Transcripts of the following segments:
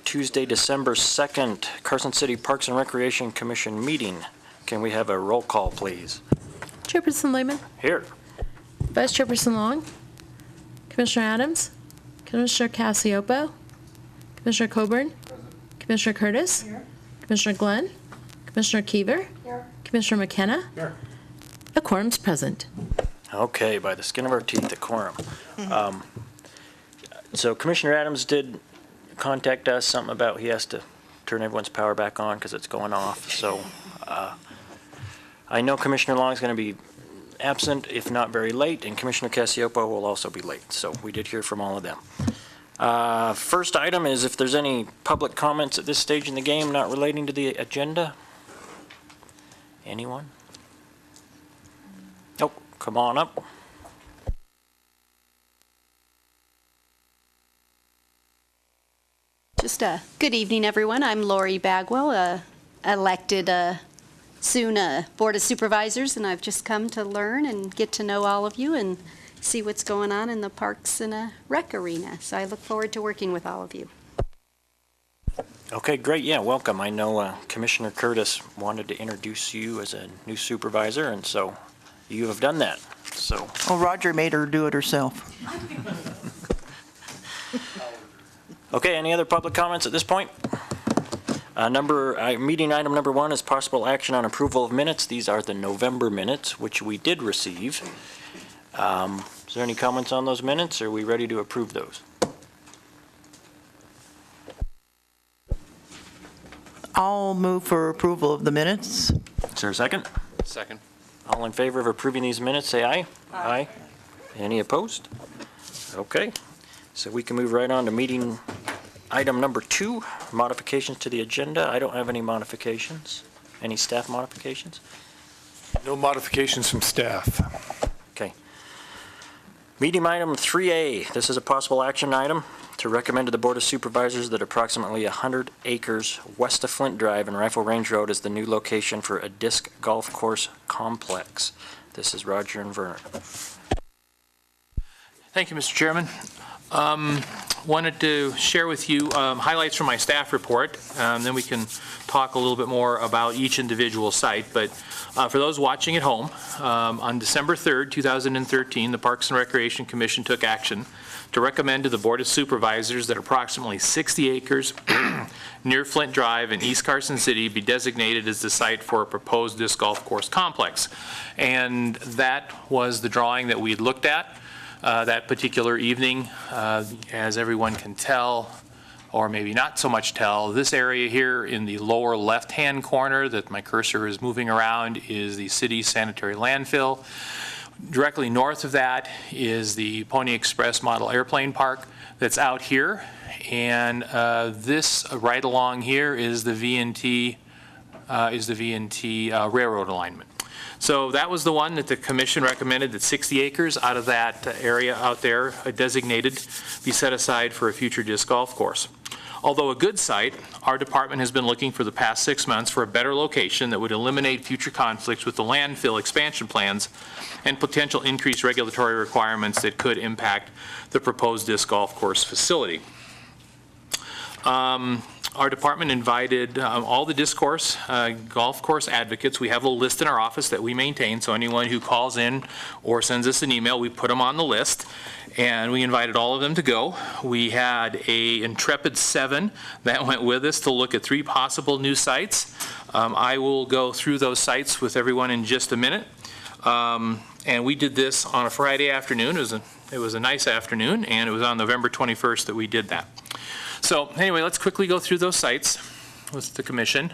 Tuesday, December 2nd, Carson City Parks and Recreation Commission meeting. Can we have a roll call, please? Chairperson Lehman. Here. Vice Chairperson Long. Commissioner Adams. Commissioner Cassiopo. Commissioner Coburn. Commissioner Curtis. Here. Commissioner Glenn. Commissioner Keever. Here. Commissioner McKenna. Here. A quorum's present. Okay, by the skin of our teeth, the quorum. So Commissioner Adams did contact us, something about he has to turn everyone's power back on because it's going off. So I know Commissioner Long is going to be absent, if not very late, and Commissioner Cassiopo will also be late. So we did hear from all of them. First item is if there's any public comments at this stage in the game not relating to the agenda. Anyone? Nope. Come on up. Just a good evening, everyone. I'm Lori Bagwell, elected soon Board of Supervisors, and I've just come to learn and get to know all of you and see what's going on in the Parks and Rec arena. So I look forward to working with all of you. Okay, great. Yeah, welcome. I know Commissioner Curtis wanted to introduce you as a new supervisor, and so you have done that. So. Well, Roger made her do it herself. Okay, any other public comments at this point? Meeting item number 1 is possible action on approval of minutes. These are the November minutes, which we did receive. Is there any comments on those minutes? Or are we ready to approve those? I'll move for approval of the minutes. Is there a second? Second. All in favor of approving these minutes, say aye. Aye. Any opposed? Okay. So we can move right on to meeting item number 2, modifications to the agenda. I don't have any modifications. Any staff modifications? No modifications from staff. Okay. Meeting item 3A. This is a possible action item to recommend to the Board of Supervisors that approximately 100 acres west of Flint Drive and Rifle Range Road is the new location for a disc golf course complex. This is Roger and Vernon. Thank you, Mr. Chairman. Wanted to share with you highlights from my staff report, then we can talk a little bit more about each individual site. But for those watching at home, on December 3rd, 2013, the Parks and Recreation Commission took action to recommend to the Board of Supervisors that approximately 60 acres near Flint Drive in East Carson City be designated as the site for a proposed disc golf course complex. And that was the drawing that we had looked at that particular evening. As everyone can tell, or maybe not so much tell, this area here in the lower left-hand corner that my cursor is moving around is the city's sanitary landfill. Directly north of that is the Pony Express model airplane park that's out here, and this right along here is the V&T railroad alignment. So that was the one that the commission recommended that 60 acres out of that area out there designated be set aside for a future disc golf course. Although a good site, our department has been looking for the past 6 months for a better location that would eliminate future conflicts with the landfill expansion plans and potential increased regulatory requirements that could impact the proposed disc golf course facility. Our department invited all the disc course, golf course advocates. We have a list in our office that we maintain, so anyone who calls in or sends us an email, we put them on the list, and we invited all of them to go. We had a intrepid 7 that went with us to look at 3 possible new sites. I will go through those sites with everyone in just a minute. And we did this on a Friday afternoon. It was a nice afternoon, and it was on November 21st that we did that. So anyway, let's quickly go through those sites with the commission.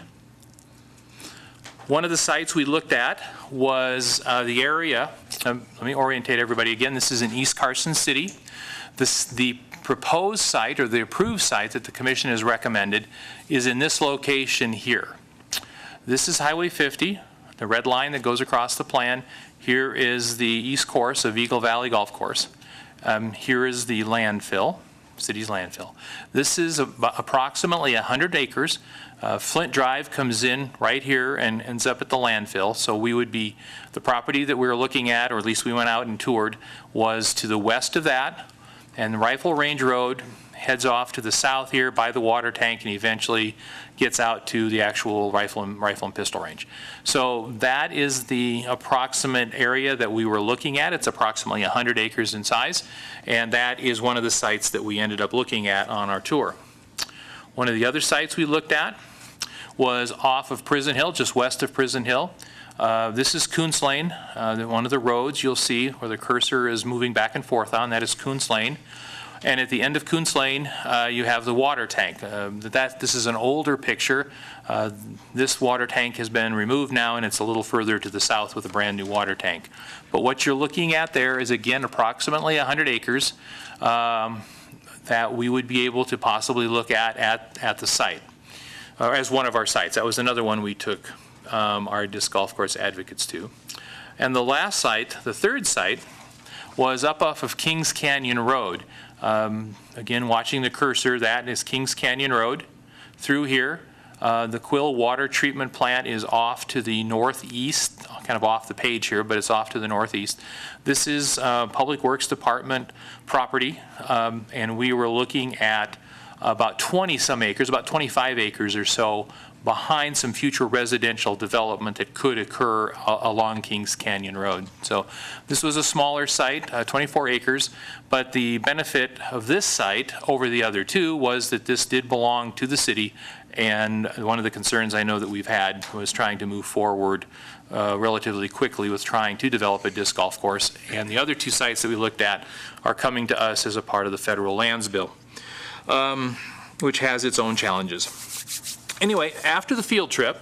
One of the sites we looked at was the area, let me orientate everybody again. This is in East Carson City. The proposed site, or the approved site that the commission has recommended, is in this location here. This is Highway 50, the red line that goes across the plan. Here is the east course of Eagle Valley Golf Course. Here is the landfill. City's landfill. This is approximately 100 acres. Flint Drive comes in right here and ends up at the landfill. So we would be, the property that we were looking at, or at least we went out and toured, was to the west of that. And the Rifle Range Road heads off to the south here by the water tank and eventually gets out to the actual rifle and pistol range. So that is the approximate area that we were looking at. It's approximately 100 acres in size, and that is one of the sites that we ended up looking at on our tour. One of the other sites we looked at was off of Prison Hill, just west of Prison Hill. This is Coons Lane, one of the roads you'll see where the cursor is moving back and forth on. That is Coons Lane. And at the end of Coons Lane, you have the water tank. This is an older picture. This water tank has been removed now, and it's a little further to the south with a brand new water tank. But what you're looking at there is, again, approximately 100 acres that we would be able to possibly look at the site, or as one of our sites. That was another one we took our disc golf course advocates to. And the last site, the third site, was up off of Kings Canyon Road. Again, watching the cursor, that is Kings Canyon Road through here. The Quill Water Treatment Plant is off to the northeast, kind of off the page here, but it's off to the northeast. This is Public Works Department property, and we were looking at about 20-some acres, about 25 acres or so, behind some future residential development that could occur along Kings Canyon Road. So this was a smaller site, 24 acres, but the benefit of this site over the other two was that this did belong to the city, and one of the concerns I know that we've had was trying to move forward relatively quickly with trying to develop a disc golf course, and the other two sites that we looked at are coming to us as a part of the federal lands bill, which has its own challenges. Anyway, after the field trip,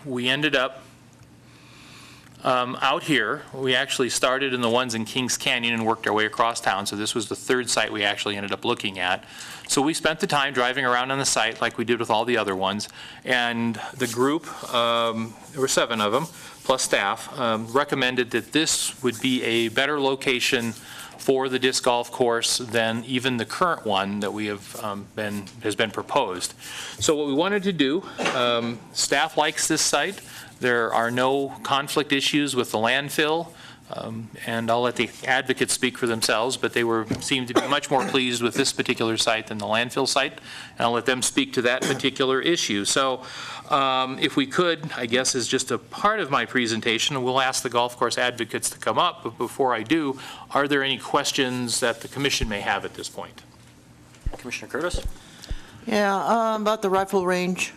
we ended up out here. We actually started in the ones in Kings Canyon and worked our way across town. So this was the third site we actually ended up looking at. So we spent the time driving around on the site like we did with all the other ones. And the group, there were 7 of them, plus staff, recommended that this would be a better location for the disc golf course than even the current one that we have has been proposed. So what we wanted to do, staff likes this site. There are no conflict issues with the landfill, and I'll let the advocates speak for themselves, but they seemed to be much more pleased with this particular site than the landfill site, and I'll let them speak to that particular issue. So if we could, I guess as just a part of my presentation, we'll ask the golf course advocates to come up, but before I do, are there any questions that the commission may have at this point? Commissioner Curtis? Yeah, about the rifle range.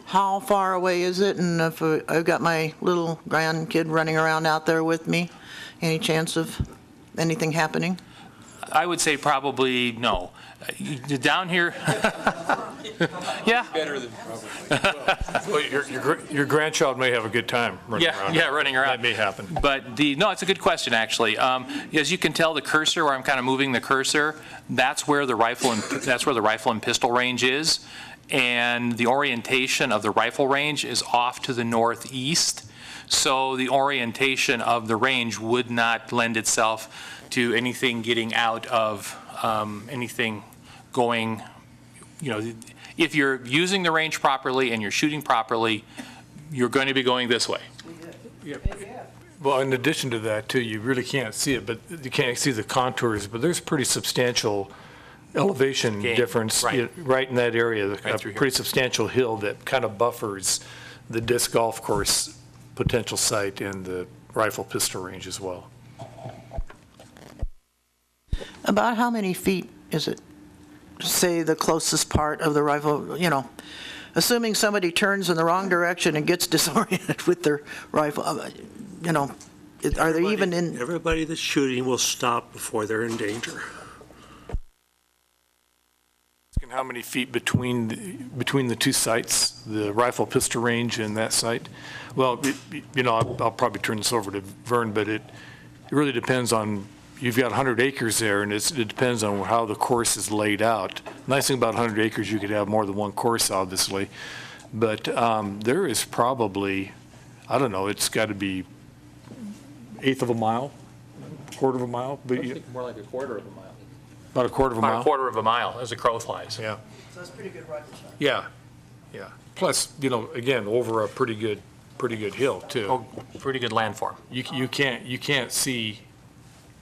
How far away is it? And if I've got my little grandkid running around out there with me, any chance of anything happening? I would say probably no. Down here, yeah. Better than probably. Well, your grandchild may have a good time running around. Yeah, running around. That may happen. But no, it's a good question, actually. As you can tell, the cursor, where I'm kind of moving the cursor, that's where the rifle and pistol range is. And the orientation of the rifle range is off to the northeast. So the orientation of the range would not lend itself to anything getting out of anything going, if you're using the range properly and you're shooting properly, you're going to be going this way. Yeah. Well, in addition to that, too, you really can't see it, but you can't see the contours, but there's pretty substantial elevation difference right in that area, a pretty substantial hill that kind of buffers the disc golf course potential site and the rifle pistol range as well. About how many feet is it? Say the closest part of the rifle, assuming somebody turns in the wrong direction and gets disoriented with their rifle, are they even in? Everybody that's shooting will stop before they're in danger. And how many feet between the two sites, the rifle pistol range and that site? Well, I'll probably turn this over to Vern, but it really depends on. You've got 100 acres there, and it depends on how the course is laid out. Nice thing about 100 acres, you could have more than one course, obviously. But there is probably, I don't know, it's got to be 1/8 of a mile, 1/4 of a mile. But More like a quarter of a mile. About a quarter of a mile? About a quarter of a mile, as a crow flies. Yeah. So that's pretty good rifle shot. Yeah. Plus, again, over a pretty good hill, too. Oh, pretty good landform. You can't see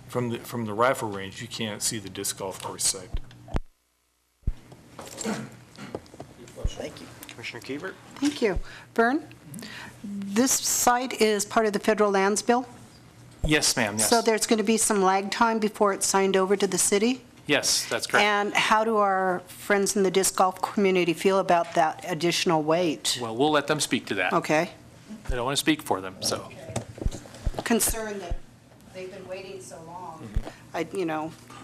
from the rifle range, you can't see the disc golf course site. Thank you. Commissioner Kiever? Thank you. Vern, this site is part of the federal lands bill, Yes, ma'am, yes. so there's going to be some lag time before it's signed over to the city? Yes, that's correct. And how do our friends in the disc golf community feel about that additional wait? Well, we'll let them speak to that. Okay. I don't want to speak for them, so. Concerned that they've been waiting so long.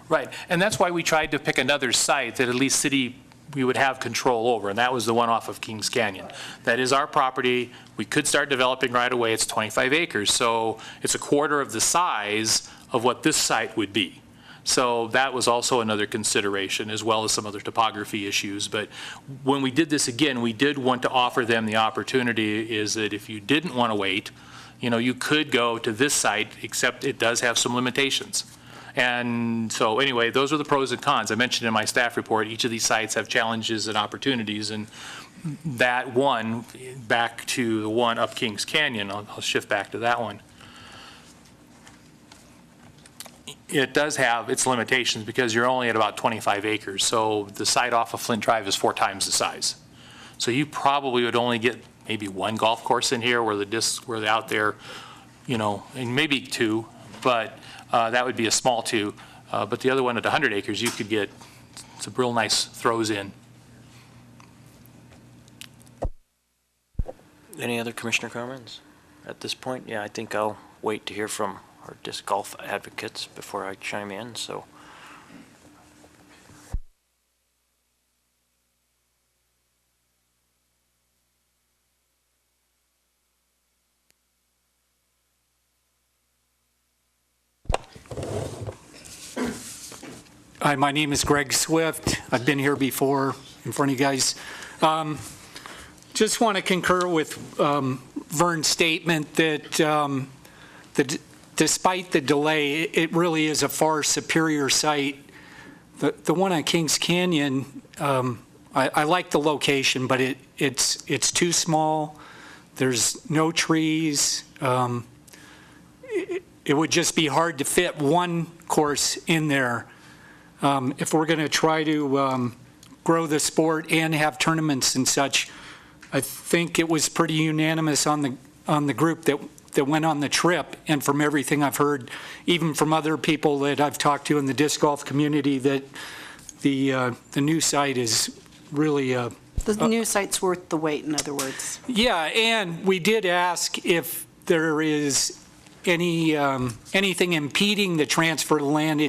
Right, and that's why we tried to pick another site that at least city, we would have control over, and that was the one off of Kings Canyon. That is our property. We could start developing right away. It's 25 acres, so it's a quarter of the size of what this site would be. So that was also another consideration, as well as some other topography issues. But when we did this again, we did want to offer them the opportunity is that if you didn't want to wait, you could go to this site, except it does have some limitations. And so anyway, those are the pros and cons. I mentioned in my staff report, each of these sites have challenges and opportunities. And that one, back to the one up Kings Canyon, I'll shift back to that one. It does have its limitations because you're only at about 25 acres. So the site off of Flint Drive is 4 times the size. So you probably would only get maybe 1 golf course in here where the discs were out there, and maybe 2, but that would be a small 2. But the other one at 100 acres, you could get some real nice throws in. Any other commissioner comments at this point? Yeah, I think I'll wait to hear from our disc golf advocates before I chime in, so. Hi, my name is Greg Swift. I've been here before in front of you guys. Just want to concur with Vern's statement that despite the delay, it really is a far superior site. The one on Kings Canyon, I like the location, but it's too small. There's no trees. It would just be hard to fit one course in there. If we're going to try to grow the sport and have tournaments and such, I think it was pretty unanimous on the group that went on the trip, and from everything I've heard, even from other people that I've talked to in the disc golf community, that the new site is really The new site's worth the wait, in other words. Yeah, and we did ask if there is anything impeding the transfer of land.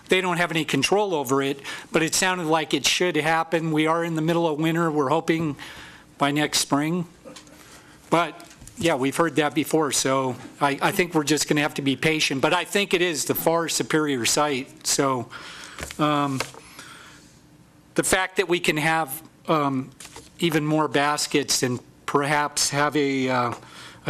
They don't have any control over it, but it sounded like it should happen. We are in the middle of winter. We're hoping by next spring. But yeah, we've heard that before, so I think we're just going to have to be patient. But I think it is the far superior site. So the fact that we can have even more baskets and perhaps have a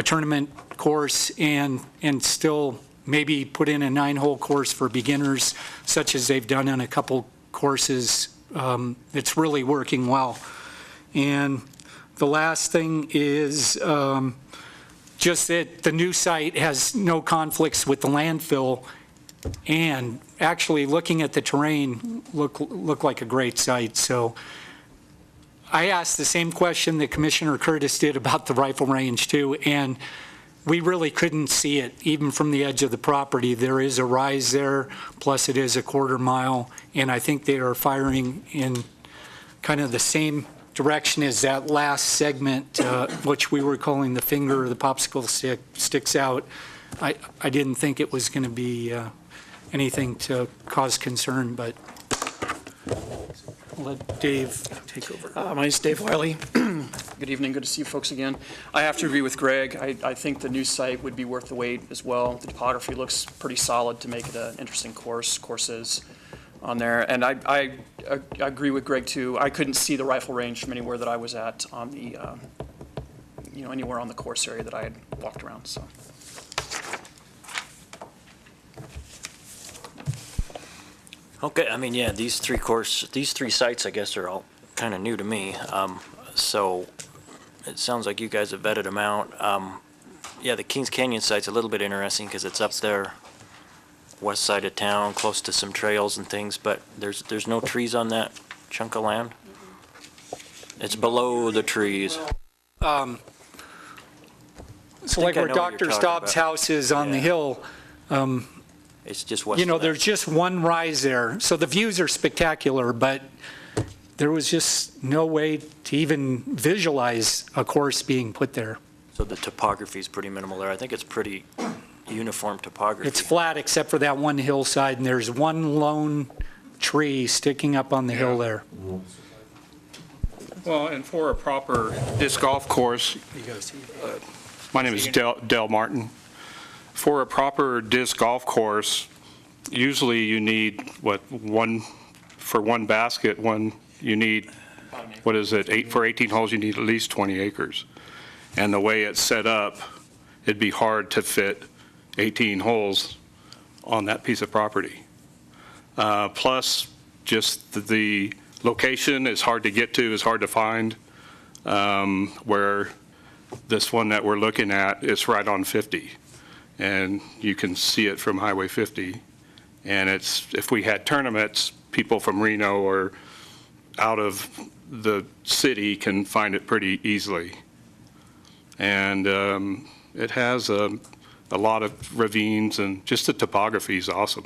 tournament course and still maybe put in a 9-hole course for beginners, such as they've done on a couple courses, it's really working well. And the last thing is just that the new site has no conflicts with the landfill, and actually looking at the terrain, look like a great site. So I asked the same question that Commissioner Curtis did about the rifle range too, and we really couldn't see it even from the edge of the property. There is a rise there, plus it is a quarter mile, and I think they are firing in kind of the same direction as that last segment, which we were calling the finger or the popsicle stick, sticks out. I didn't think it was going to be anything to cause concern, but I'll let Dave take over. My name's Dave Wiley. Good evening, good to see you folks again. I have to agree with Greg. I think the new site would be worth the wait as well. The topography looks pretty solid to make it an interesting courses on there. And I agree with Greg too. I couldn't see the rifle range from anywhere that I was at on the, anywhere on the course area that I had walked around, so. Okay, I mean, yeah, these three sites, I guess, are all kind of new to me. So it sounds like you guys have vetted them out. Yeah, the Kings Canyon site's a little bit interesting because it's up there west side of town, close to some trails and things, but there's no trees on that chunk of land? It's below the trees. So I like where know what you're Dr. talking Staub's about. house is on the Yeah. hill, It's just west of that. there's just one rise there. So the views are spectacular, but there was just no way to even visualize a course being put there. So the topography is pretty minimal there. I think it's pretty uniform topography. It's flat except for that one hillside, and there's one lone tree sticking up on the hill there. Well, and for a proper disc golf course, my name is Del Martin. For a proper disc golf course, usually you need, for one basket, you need, for 18 holes, you need at least 20 acres. And the way it's set up, it'd be hard to fit 18 holes on that piece of property. Plus, just the location is hard to get to, is hard to find, where this one that we're looking at is right on 50. And you can see it from Highway 50. And if we had tournaments, people from Reno or out of the city can find it pretty easily. And it has a lot of ravines, and just the topography is awesome.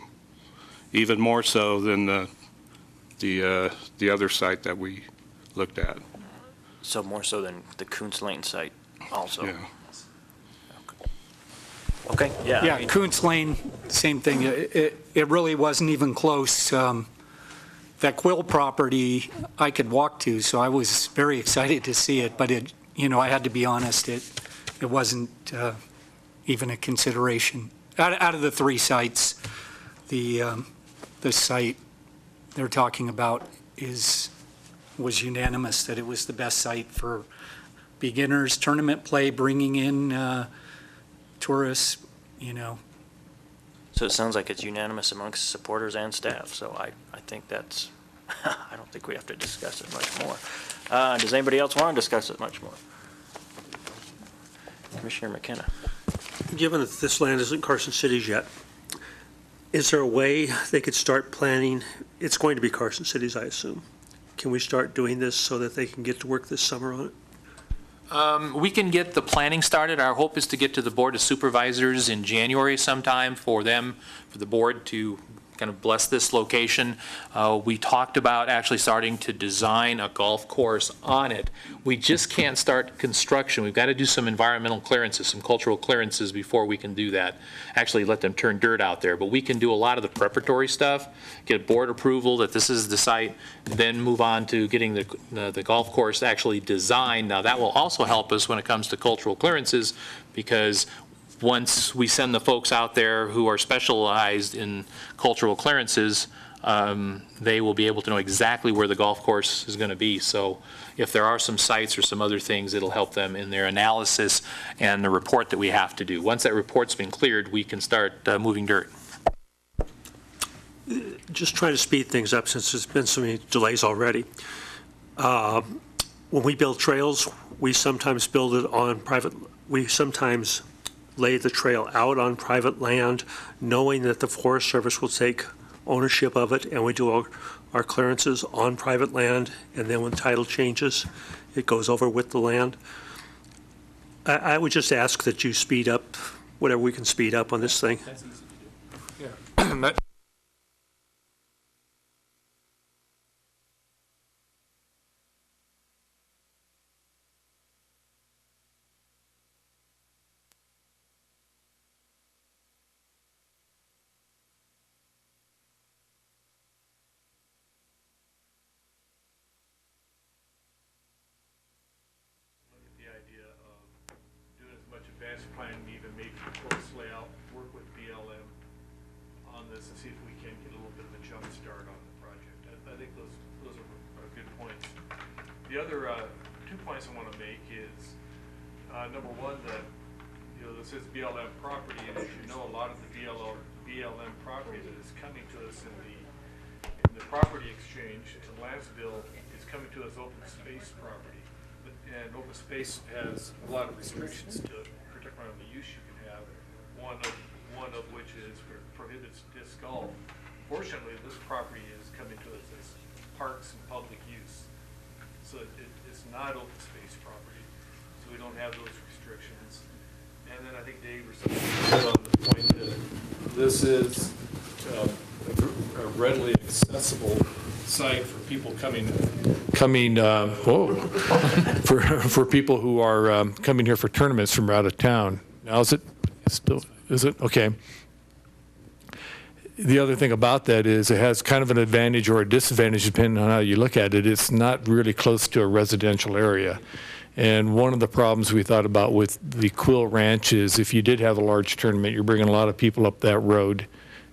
Even more so than the other site that we looked at. So more so than the Coons Lane site also? Yeah. Okay, yeah. Yeah, Kuntz Lane, same thing. It really wasn't even close. That Quill property I could walk to, so I was very excited to see it, but I had to be honest, it wasn't even a consideration. Out of the three sites, the site they're talking about was unanimous that it was the best site for beginners, tournament play, bringing in tourists, So it sounds like it's unanimous amongst supporters and staff, so I think that's, I don't think we have to discuss it much more. Does anybody else want to discuss it much more? Commissioner McKenna. Given that this land isn't Carson City's yet, is there a way they could start planning? It's going to be Carson City's, I assume. Can we start doing this so that they can get to work this summer on it? We can get the planning started. Our hope is to get to the Board of Supervisors in January sometime for the board to kind of bless this location. We talked about actually starting to design a golf course on it. We just can't start construction. We've got to do some environmental clearances, some cultural clearances before we can do that. Actually let them turn dirt out there, but we can do a lot of the preparatory stuff, get board approval that this is the site, then move on to getting the golf course actually designed. Now that will also help us when it comes to cultural clearances, because once we send the folks out there who are specialized in cultural clearances, they will be able to know exactly where the golf course is going to be. So if there are some sites or some other things, it'll help them in their analysis and the report that we have to do. Once that report's been cleared, we can start moving dirt. Just trying to speed things up since there's been so many delays already. When we build trails, we sometimes build it on private, we sometimes lay the trail out on private land, knowing that the Forest Service will take ownership of it, and we do our clearances on private land, and then when title changes, it goes over with the land. I would just ask that you speed up whatever we can speed up on this thing. That's easy to do. Yeah. The idea of doing as much advanced planning, even maybe course layout, work with BLM on this and see if we can get a little bit of a jump start on the project. I think those are good points. The other 2 points I want to make is, number one, that, this is BLM property, and as you know, a lot of the BLM property that is coming to us in the property exchange in Lansville is coming to us open space property. And open space has a lot of restrictions to it, particularly on the use you can have. One of one of which prohibits disc golf. Fortunately, this property is coming to us as parks and public use. So it's not open space property, so we don't have those restrictions. And then I think Dave or somebody said on the point that this is a readily accessible site for people for people who are coming here for tournaments from out of town. Now, is it? Okay. The other thing about that is it has kind of an advantage or a disadvantage depending on how you look at it. It's not really close to a residential area. And one of the problems we thought about with the Quill Ranch is if you did have a large tournament, you're bringing a lot of people up that road,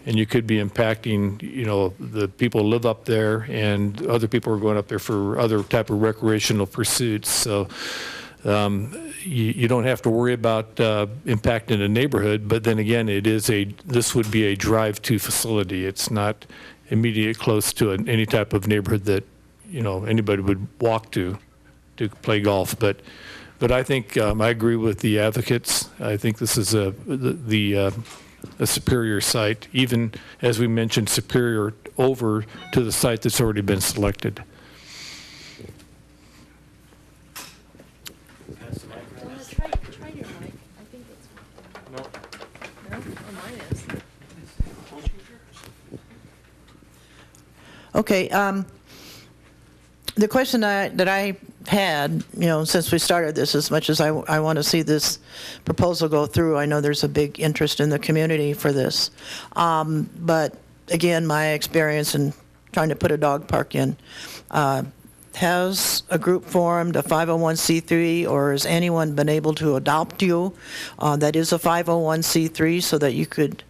and you could be impacting, the people who live up there, and other people are going up there for other type of recreational pursuits. So you don't have to worry about impacting the neighborhood, but then again, this would be a drive-to facility. It's not immediate close to any type of neighborhood that, anybody would walk to play golf. But I think I agree with the advocates. I think this is a superior site, even as we mentioned, superior over to the site that's already been selected. Try your mic. I think it's. No. No? Oh, mine is. Okay, the question that I had, since we started this, as much as I want to see this proposal go through, I know there's a big interest in the community for this. But again, my experience in trying to put a dog park in, has a group formed, a 501c3, or has anyone been able to adopt you that is a 501c3 so that you could,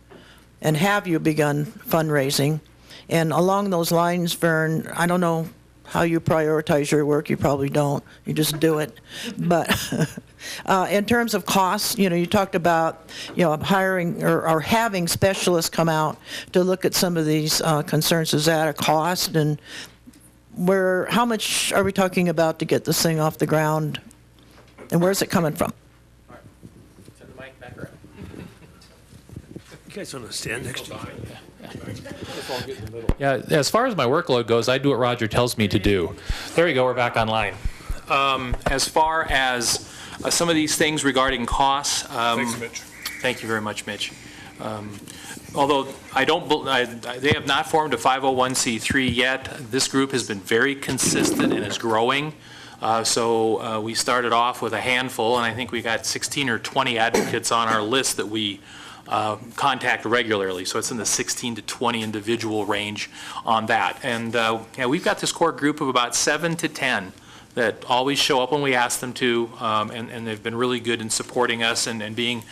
and have you begun fundraising? And along those lines, Vern, I don't know how you prioritize your work. You probably don't. You just do it. But in terms of costs, you talked about, hiring or having specialists come out to look at some of these concerns. Is that a cost? And how much are we talking about to get this thing off the ground? And where's it coming from? All right. Send the mic back around. You guys want to stand next to me? Yeah, as far as my workload goes, I do what Roger tells me to do. There you go, we're back online. As far as some of these things regarding costs. Thanks, Mitch. Thank you very much, Mitch. Although they have not formed a 501c3 yet, this group has been very consistent and is growing. So we started off with a handful, and I think we got 16 or 20 advocates on our list that we contact regularly. So it's in the 16 to 20 individual range on that. And we've got this core group of about 7 to 10 that always show up when we ask them to, and they've been really good in supporting us and being,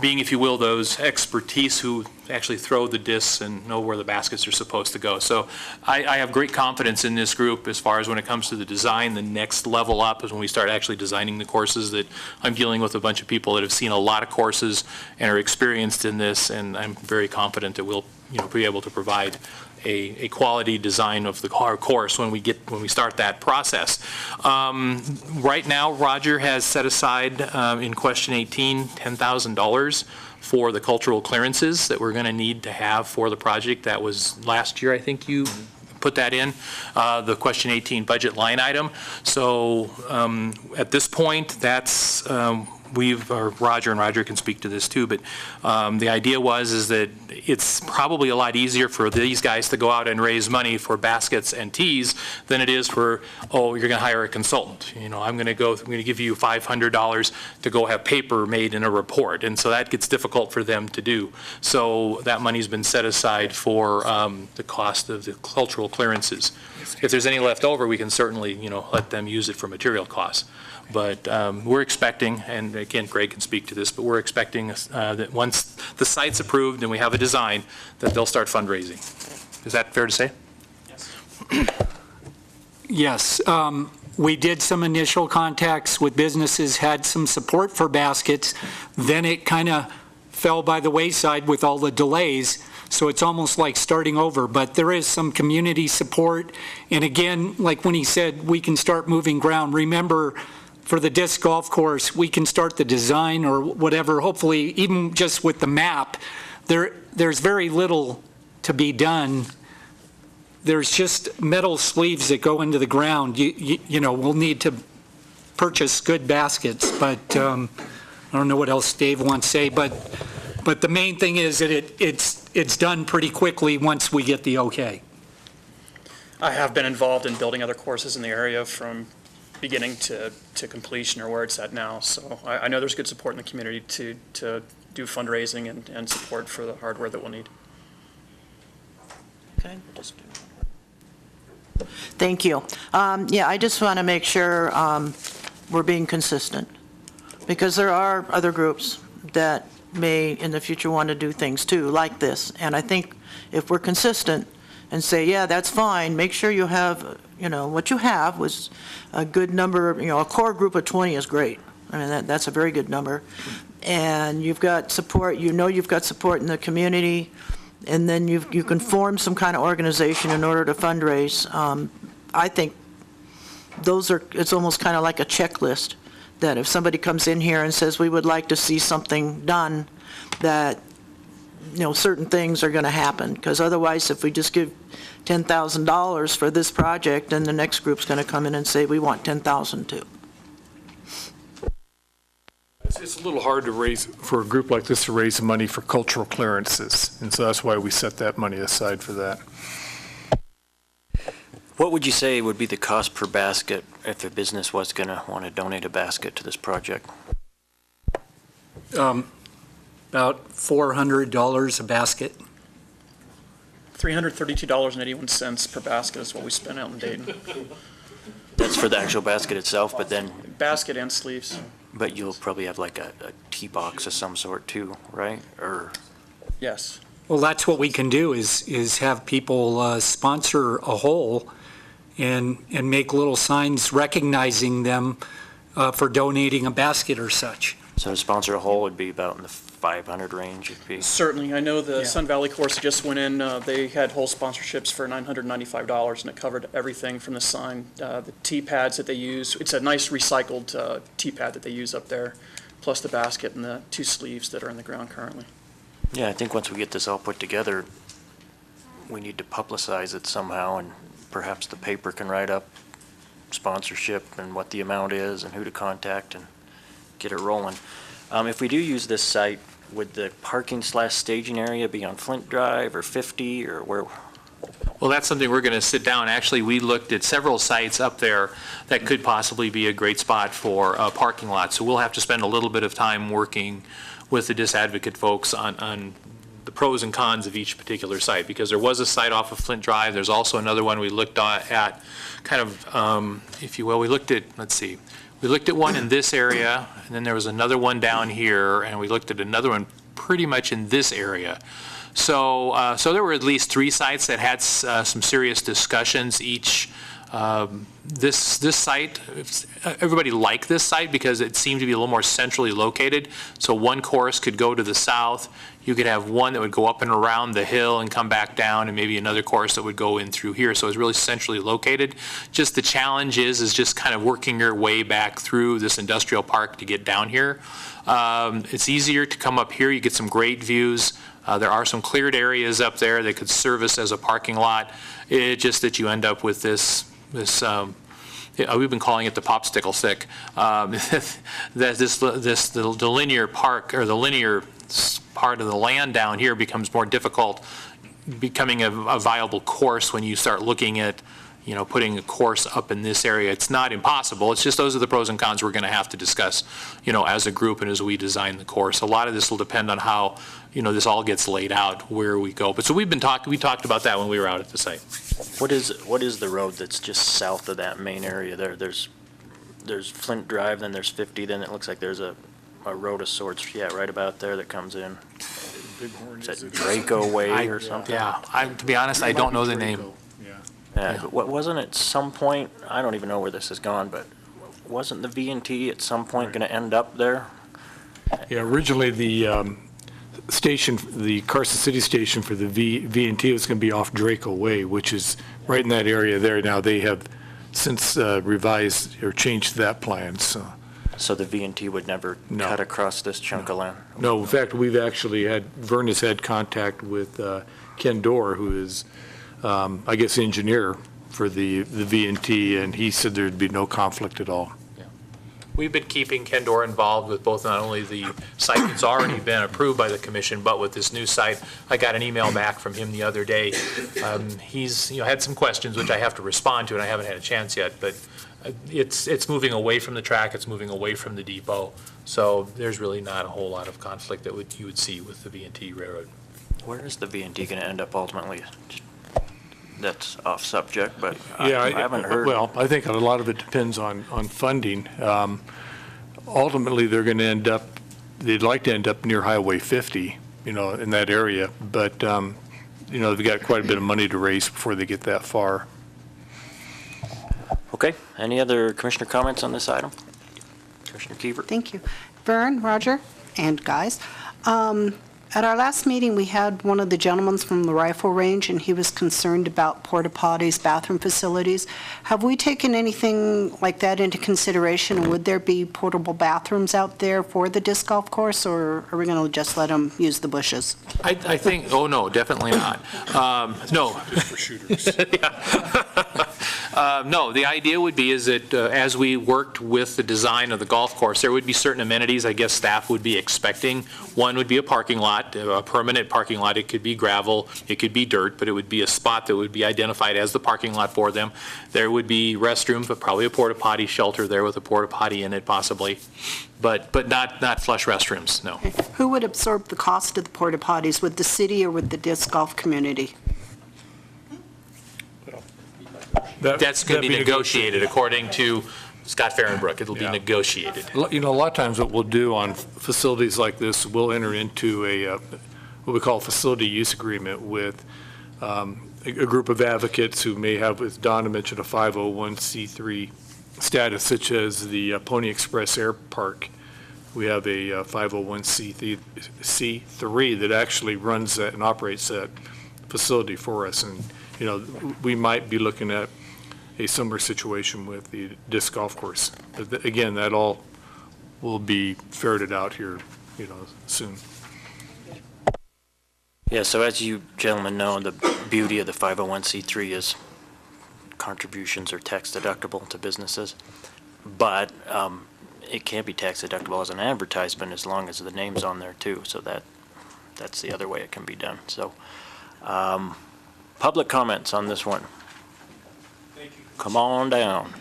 if you will, those expertise who actually throw the discs and know where the baskets are supposed to go. So I have great confidence in this group as far as when it comes to the design. The next level up is when we start actually designing the courses. That I'm dealing with a bunch of people that have seen a lot of courses and are experienced in this, and I'm very confident that we'll be able to provide a quality design of the course when we start that process. Right now, Roger has set aside in question 18 $10,000 for the cultural clearances that we're going to need to have for the project. That was last year, I think you put that in the question 18 budget line item. So at this point, that's Roger can speak to this too, but the idea is that it's probably a lot easier for these guys to go out and raise money for baskets and tees than it is for, you're going to hire a consultant. I'm going to give you $500 to go have paper made in a report, and so that gets difficult for them to do. So that money's been set aside for the cost of the cultural clearances. If there's any left over, we can certainly let them use it for material costs. But we're expecting, and again, Greg can speak to this, but we're expecting that once the site's approved and we have a design, that they'll start fundraising. Is that fair to say? Yes. We did some initial contacts with businesses, had some support for baskets. Then it kind of fell by the wayside with all the delays. So it's almost like starting over, but there is some community support. And again, like when he said, we can start moving ground. Remember, for the disc golf course, we can start the design or whatever, hopefully even just with the map, there's very little to be done. There's just metal sleeves that go into the ground. You know, we'll need to purchase good baskets, but I don't know what else Dave wants to say, but the main thing is that it's done pretty quickly once we get the okay. I have been involved in building other courses in the area from beginning to completion or where it's at now. So I know there's good support in the community to do fundraising and support for the hardware that we'll need. Okay. Thank you. Yeah, I just want to make sure we're being consistent, because there are other groups that may in the future want to do things too, like this. And I think if we're consistent and say, yeah, that's fine, make sure you have, you know, what you have was a good number, you know, a core group of 20 is great. I mean, that's a very good number. And you've got support, you know you've got support in the community, and then you can form some kind of organization in order to fundraise. I think it's almost kind of like a checklist, that if somebody comes in here and says, we would like to see something done, that, you know, certain things are going to happen. Because otherwise, if we just give $10,000 for this project, then the next group's going to come in and say, we want $10,000 too. It's a little hard to raise, for a group like this to raise money for cultural clearances, and so that's why we set that money aside for that. What would you say would be the cost per basket if a business was going to want to donate a basket to this project? About $400 a basket. $332.81 per basket is what we spent out in Dayton. That's for the actual basket itself, but then, Basket and sleeves. but you'll probably have like a tea box of some sort too, right? Or, Yes. Well, that's what we can do is have people sponsor a hole and make little signs recognizing them for donating a basket or such. so to sponsor a hole would be about in the 500 range, it'd be. Certainly. I know the Sun Valley course just went in. They had whole sponsorships for $995, and it covered everything from the sign, the tee pads that they use. It's a nice recycled tee pad that they use up there, plus the basket and the 2 sleeves that are in the ground currently. Yeah, I think once we get this all put together, we need to publicize it somehow, and perhaps the paper can write up sponsorship and what the amount is and who to contact and get it rolling. If we do use this site, would the parking/staging area be on Flint Drive or 50 or where? Well, that's something we're going to sit down. Actually, we looked at several sites up there that could possibly be a great spot for a parking lot. So we'll have to spend a little bit of time working with the disadvocate folks on the pros and cons of each particular site, because there was a site off of Flint Drive. There's also another one we looked at kind of, if you will, we looked at, let's see, we looked at one in this area, and then there was another one down here, and we looked at another one pretty much in this area. So there were at least 3 sites that had some serious discussions each. This site, everybody liked this site because it seemed to be a little more centrally located. So one course could go to the south. You could have one that would go up and around the hill and come back down, and maybe another course that would go in through here. So it's really centrally located. Just the challenge is just kind of working your way back through this industrial park to get down here. It's easier to come up here. You get some great views. There are some cleared areas up there that could service as a parking lot. It's just that you end up with this we've been calling it the popsicle stick. The linear park, or the linear part of the land down here, becomes more difficult, becoming a viable course when you start looking at, you know, putting a course up in this area. It's not impossible. It's just those are the pros and cons we're going to have to discuss, you know, as a group and as we design the course. A lot of this will depend on how, you know, this all gets laid out, where we go. But so we talked about that when we were out at the site. What is the road that's just south of that main area there? There's Flint Drive, then there's 50, then it looks like there's a road of sorts, yeah, right about there that comes in. Is that Draco Way or something? Yeah, to be honest, I don't know the name. Yeah, but what wasn't at some point, I don't even know where this has gone, but wasn't the V&T at some point going to end up there? Yeah, originally the station, the Carson City station for the V&T was going to be off Draco Way, which is right in that area there. Now they have since revised or changed that plan. So So the V&T would never No. cut across this chunk of land? No, in fact, we've actually Vern has had contact with Ken Dorr, who is, I guess, engineer for the V&T, and he said there'd be no conflict at all. We've been keeping Ken Dorr involved with both not only the site that's already been approved by the commission, but with this new site. I got an email back from him the other day. He's, had some questions which I have to respond to, and I haven't had a chance yet, but it's moving away from the track, it's moving away from the depot, so there's really not a whole lot of conflict that you would see with the V&T Railroad. Where is the V&T going to end up ultimately? That's off subject, but Yeah, I haven't heard. Well, I think a lot of it depends on funding. Ultimately, they'd like to end up near Highway 50, in that area, but, they've got quite a bit of money to raise before they get that far. Okay, any other commissioner comments on this item? Commissioner Kiefer? Thank you. Vern, Roger, and guys. At our last meeting, we had one of the gentlemen from the rifle range, and he was concerned about porta potties, bathroom facilities. Have we taken anything like that into consideration? Would there be portable bathrooms out there for the disc golf course, or are we going to just let them use the bushes? I think, oh, no, definitely not. No. For shooters. No, the idea would be is that as we worked with the design of the golf course, there would be certain amenities I guess staff would be expecting. One would be a parking lot, a permanent parking lot. It could be gravel, it could be dirt, but it would be a spot that would be identified as the parking lot for them. There would be restrooms, but probably a porta potty shelter there with a porta potty in it possibly, but not flush restrooms, no. Who would absorb the cost of the porta potties? Would the city or would the disc golf community? That's going to be negotiated according to Scott Fahrenbrook. It'll be Yeah. negotiated. A lot of times what we'll do on facilities like this, we'll enter into what we call a facility use agreement with a group of advocates who may have, as Donna mentioned, a 501c3 status, such as the Pony Express Air Park. We have a 501c3 that actually runs that and operates that facility for us. And, we might be looking at a similar situation with the disc golf course. But again, that all will be ferreted out here, soon. Yeah, so as you gentlemen know, the beauty of the 501c3 is contributions are tax deductible to businesses, but it can't be tax deductible as an advertisement as long as the name's on there too, so that's the other way it can be done. So public comments on this one. Thank you. Come on down.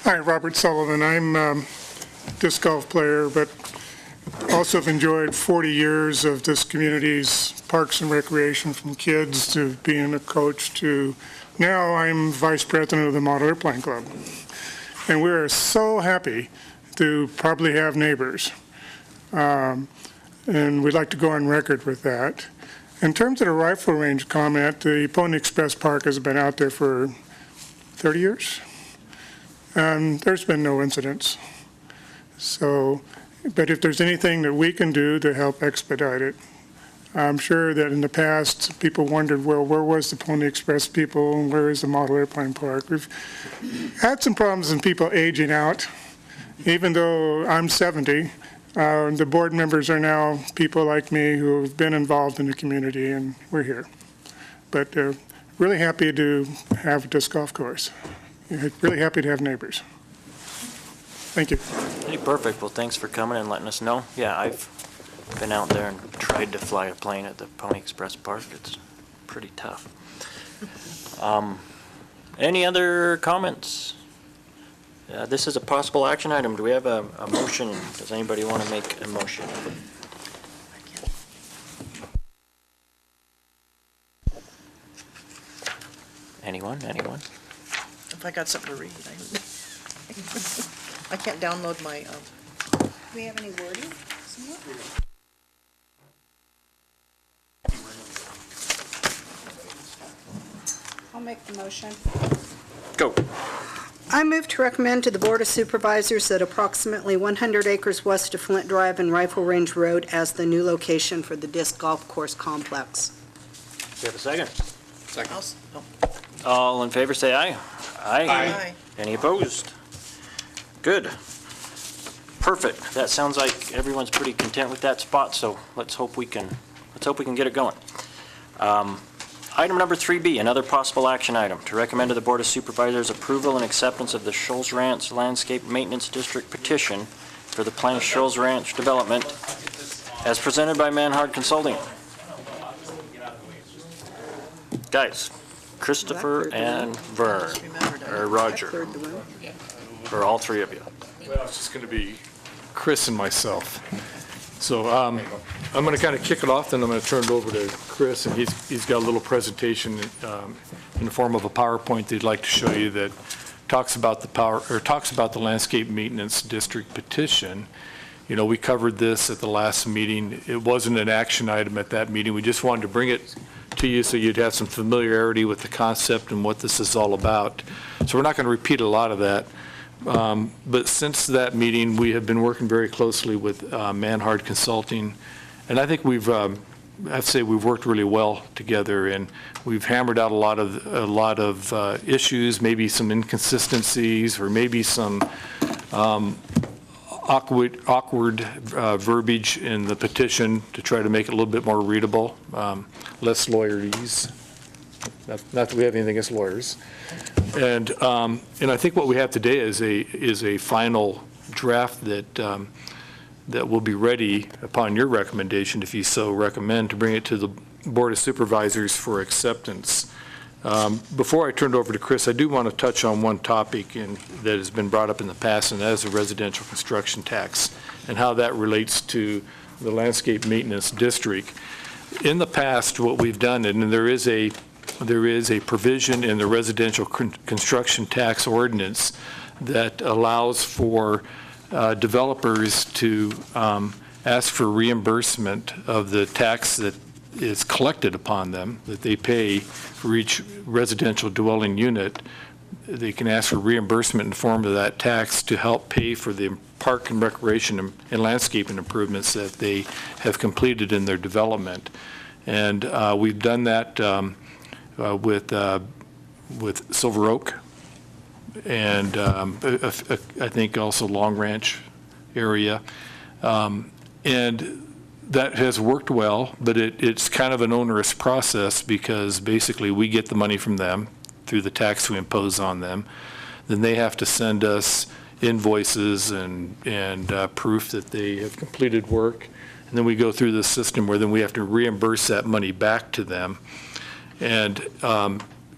Hi, Robert Sullivan. I'm a disc golf player, but also have enjoyed 40 years of this community's parks and recreation, from kids to being a coach to now I'm vice president of the Model Airplane Club. And we're so happy to probably have neighbors. And we'd like to go on record with that. In terms of the rifle range comment, the Pony Express Park has been out there for 30 years. And there's been no incidents. So, but if there's anything that we can do to help expedite it, I'm sure that in the past, people wondered, well, where was the Pony Express people and where is the Model Airplane Park? We've had some problems in people aging out. Even though I'm 70, the board members are now people like me who have been involved in the community, and we're here. But really happy to have a disc golf course. Really happy to have neighbors. Thank you. Hey, perfect. Well, thanks for coming and letting us know. Yeah, I've been out there and tried to fly a plane at the Pony Express Park. It's pretty tough. Any other comments? This is a possible action item. Do we have a motion? Does anybody want to make a motion? Anyone? Anyone? If I got something to read, I can't download my, Do we have any wording? I'll make the motion. Go. I move to recommend to the Board of Supervisors that approximately 100 acres west of Flint Drive and Rifle Range Road as the new location for the disc golf course complex. Do you have a second? Second. All in favor, say aye. Aye. Any opposed? Good. Perfect. That sounds like everyone's pretty content with that spot, so let's hope we can get it going. Item number 3B, another possible action item, to recommend to the Board of Supervisors approval and acceptance of the Shoals Ranch Landscape Maintenance District petition for the planned Shoals Ranch development as presented by Manhard Consulting. Guys, Christopher and Vern, or Roger, or all three of you. Well, it's just going to be Chris and myself. So I'm going to kind of kick it off, then I'm going to turn it over to Chris, and he's got a little presentation in the form of a PowerPoint they'd like to show you that talks about the landscape maintenance district petition. You know, we covered this at the last meeting. It wasn't an action item at that meeting. We just wanted to bring it to you so you'd have some familiarity with the concept and what this is all about. So we're not going to repeat a lot of that. But since that meeting, we have been working very closely with Manhard Consulting, and I think we've worked really well together, and we've hammered out a lot of issues, maybe some inconsistencies, or maybe some awkward verbiage in the petition to try to make it a little bit more readable, less lawyerese. Not that we have anything against lawyers. And I think what we have today is a final draft that will be ready upon your recommendation, if you so recommend, to bring it to the Board of Supervisors for acceptance. Before I turn it over to Chris, I do want to touch on one topic that has been brought up in the past, and that is the residential construction tax and how that relates to the landscape maintenance district. In the past, what we've done, and there is a provision in the residential construction tax ordinance that allows for developers to ask for reimbursement of the tax that is collected upon them, that they pay for each residential dwelling unit. They can ask for reimbursement in the form of that tax to help pay for the park and recreation and landscaping improvements that they have completed in their development. And we've done that with Silver Oak, and I think also Long Ranch area. And that has worked well, but it's kind of an onerous process because basically we get the money from them through the tax we impose on them. Then they have to send us invoices and proof that they have completed work. And then we go through the system where then we have to reimburse that money back to them. And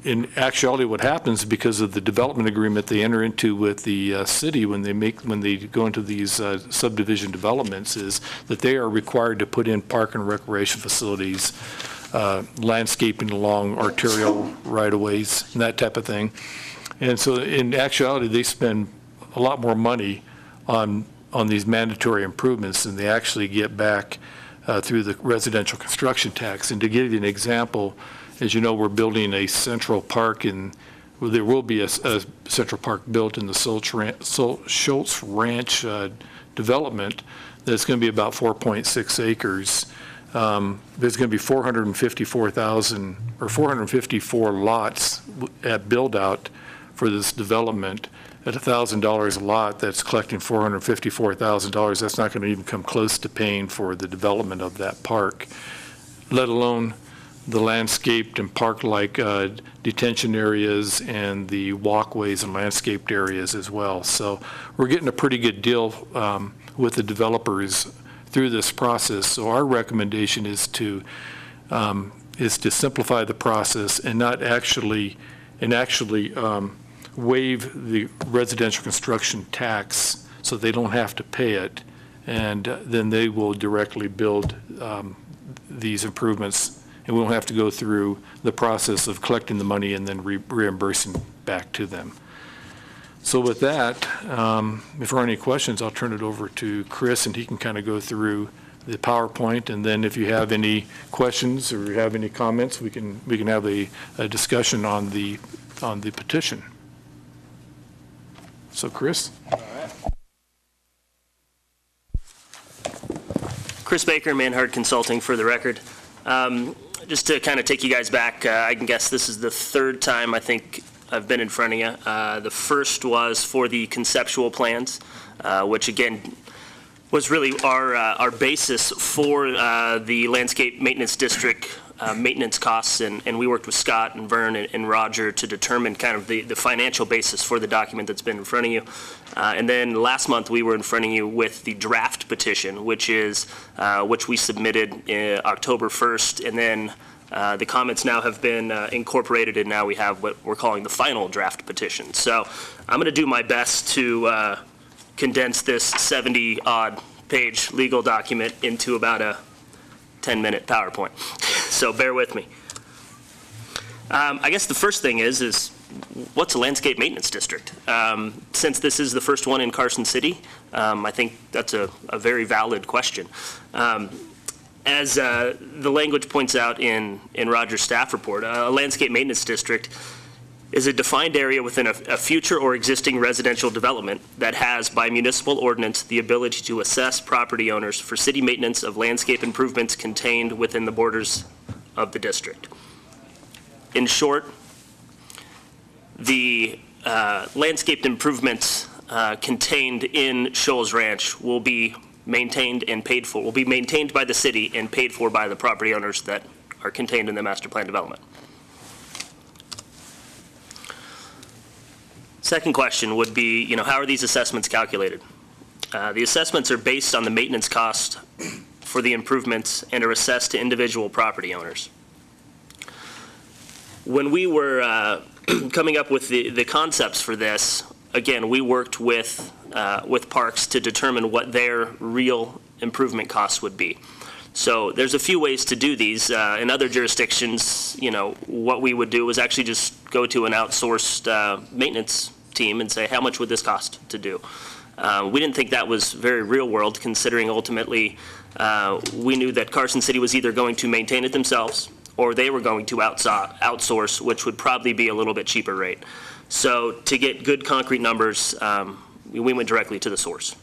in actuality, what happens because of the development agreement they enter into with the city when they go into these subdivision developments is that they are required to put in park and recreation facilities, landscaping along arterial right-of-ways, and that type of thing. And so in actuality, they spend a lot more money on these mandatory improvements than they actually get back through the residential construction tax. And to give you an example, as you know, we're building a central park there will be a central park built in the Schultz Ranch development that's going to be about 4.6 acres. There's going to be 454 lots at build out for this development. At $1,000 a lot, that's collecting $454,000. That's not going to even come close to paying for the development of that park, let alone the landscaped and park-like detention areas and the walkways and landscaped areas as well. So we're getting a pretty good deal with the developers through this process. So our recommendation is to simplify the process and not actually waive the residential construction tax so they don't have to pay it, and then they will directly build these improvements, and we won't have to go through the process of collecting the money and then reimbursing back to them. So with that, if there are any questions, I'll turn it over to Chris, and he can kind of go through the PowerPoint, and then if you have any questions or have any comments, we can have a discussion on the petition. So Chris? Chris Baker, Manhart Consulting, for the record. Just to kind of take you guys back, I can guess this is the third time I think I've been in front of you. The first was for the conceptual plans, which again was really our basis for the landscape maintenance district maintenance costs, and we worked with Scott and Vern and Roger to determine kind of the financial basis for the document that's been in front of you. And then last month we were in front of you with the draft petition, which we submitted October 1st, and then the comments now have been incorporated, and now we have what we're calling the final draft petition. So I'm going to do my best to condense this 70-odd page legal document into about a 10-minute PowerPoint. So bear with me. I guess the first thing is what's a landscape maintenance district? Since this is the first one in Carson City, I think that's a very valid question. As the language points out in Roger's staff report, a landscape maintenance district is a defined area within a future or existing residential development that has, by municipal ordinance, the ability to assess property owners for city maintenance of landscape improvements contained within the borders of the district. In short, the landscaped improvements contained in Shoals Ranch will be maintained and paid for, will be maintained by the city and paid for by the property owners that are contained in the master plan development. Second question would be, how are these assessments calculated? The assessments are based on the maintenance cost for the improvements and are assessed to individual property owners. When we were coming up with the concepts for this, again, we worked with Parks to determine what their real improvement costs would be. So there's a few ways to do these. In other jurisdictions, what we would do is actually just go to an outsourced maintenance team and say, how much would this cost to do? We didn't think that was very real world, considering ultimately we knew that Carson City was either going to maintain it themselves or they were going to outsource, which would probably be a little bit cheaper rate. So to get good concrete numbers, we went directly to the source.